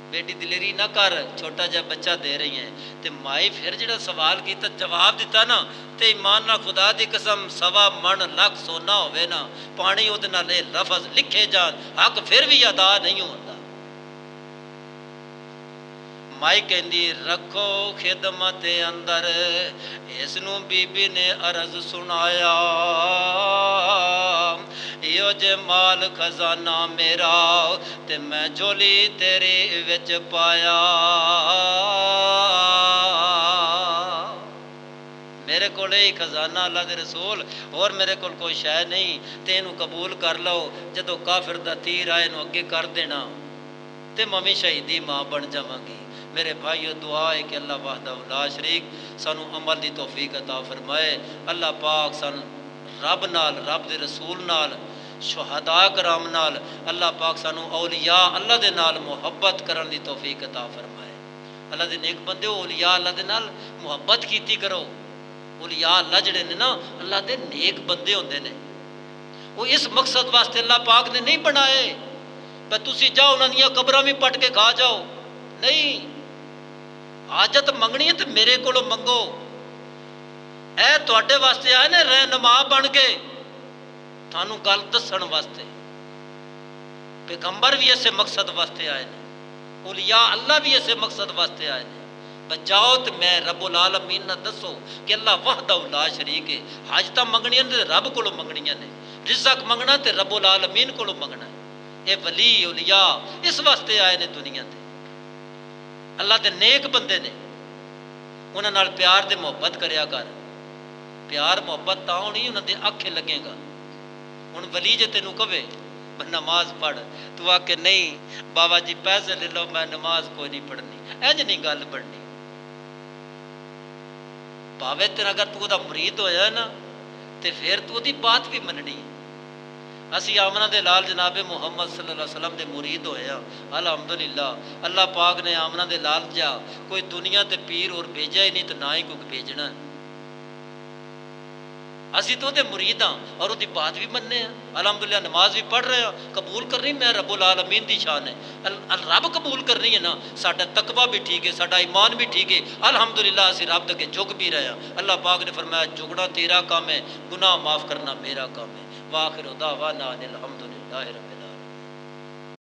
बेटी दिलेरी ना कर, छोटा जा बच्चा दे रही है। तो माई फिर जो सवाल किया, जवाब दिता ना, तो ईमान ना खुदा दी कसम 1.25 मन लाख सोना होवे ना, पानी उहदे नाल लफज लिखे जान, हक फिर भी अदा नहीं होता। माई कहती रखो खिदमत अंदर, इसनू बीबी ने अर्ज सुनाया, यो जे माल खजाना मेरा, ते मैं झोली तेरी विच पाया। मेरे को खजाना अल्लाह दे रसूल, और मेरे को कोई शै नहीं, ते इनू कबूल कर लो। जदों काफिर दा तीर आए नू अगे कर देना, ते मैं भी शहीदी मां बन जावांगी। मेरे भाईओ, दुआ है कि अल्लाह वहदहू ला शरीक सानू अमल दी तौफीक अता फरमाए। अल्लाह पाक सानू रब नाल, रब दे रसूल नाल, शुहदा कराम नाल, अल्लाह पाक सानू औलिया अल्लाह दे नाल मुहब्बत करन दी तौफीक अता फरमाए। अल्लाह दे नेक बंदे औलिया अल्लाह दे नाल मुहब्बत कीती करो। औलिया अल्लाह जिहड़े ने ना, अल्लाह दे नेक बंदे होंदे ने। वो इस मकसद वास्ते अल्लाह पाक ने नहीं बनाए पर तुसी जाओ उन्हां दियां कबरां भी पट के खा जाओ। नहीं, हाजत मंगनी है तो मेरे कोलों मंगो। ऐ तुहाडे वास्ते आए ने रहनुमा बन के, थानू गल दस्सण वास्ते। पैगंबर भी इसे मकसद वास्ते आए ने, औलिया अल्लाह भी इसे मकसद वास्ते आए ने। बचाओ तो मैं रब्बुल आलमीन ना दसो कि अल्लाह वहदहू ला शरीक है। हाजत मंगनियां ने रब कोलों मंगनियां ने, रिज़्क मंगना तो रब्बुल आलमीन कोलों मंगना है। ये वली औलिया इस वास्ते आए ने दुनिया ते। अल्लाह दे नेक बंदे ने, उन्हां नाल प्यार ते मुहब्बत करिया कर। प्यार मुहब्बत तां होनी उन्हां दे आखे लगेगा। हुण वली जे तेनू कवे नमाज पढ़, तू आके नहीं बाबा जी पैसे ले लो मैं नमाज कोई नहीं पढ़नी, इंज नहीं गल बननी। भावे तेरा अगर तू उहदा मुरीद होया ना तो फिर तू उहदी बात भी मननी। असी आमना दे लाल जनाबे मुहम्मद सल्लल्लाहु अलैहि वसल्लम दे मुरीद होए हैं, अलहमदुलिल्लाह। अल्लाह पाक ने आमना दे लाल जा कोई दुनिया ते पीर और भेजा ही नहीं, तो ना ही कोई भेजना। असी तो उहदे मुरीद हाँ और उहदी बात भी मनने हैं। अलहमदुलिल्लाह नमाज भी पढ़ रहे हैं। कबूल करनी मैं रब्बुल आलमीन दी शान है, रब कबूल करनी है ना। साडा तकवा भी ठीक है, साडा ईमान भी ठीक है। अलहमदुलिल्लाह असी रब दे झुक भी रहे हैं। अल्लाह पाक ने फरमाया झुकना तेरा काम है, गुनाह माफ़ करना मेरा काम है। वाखिर दावाना अनिल हम्दुलिल्लाहि रब्बिल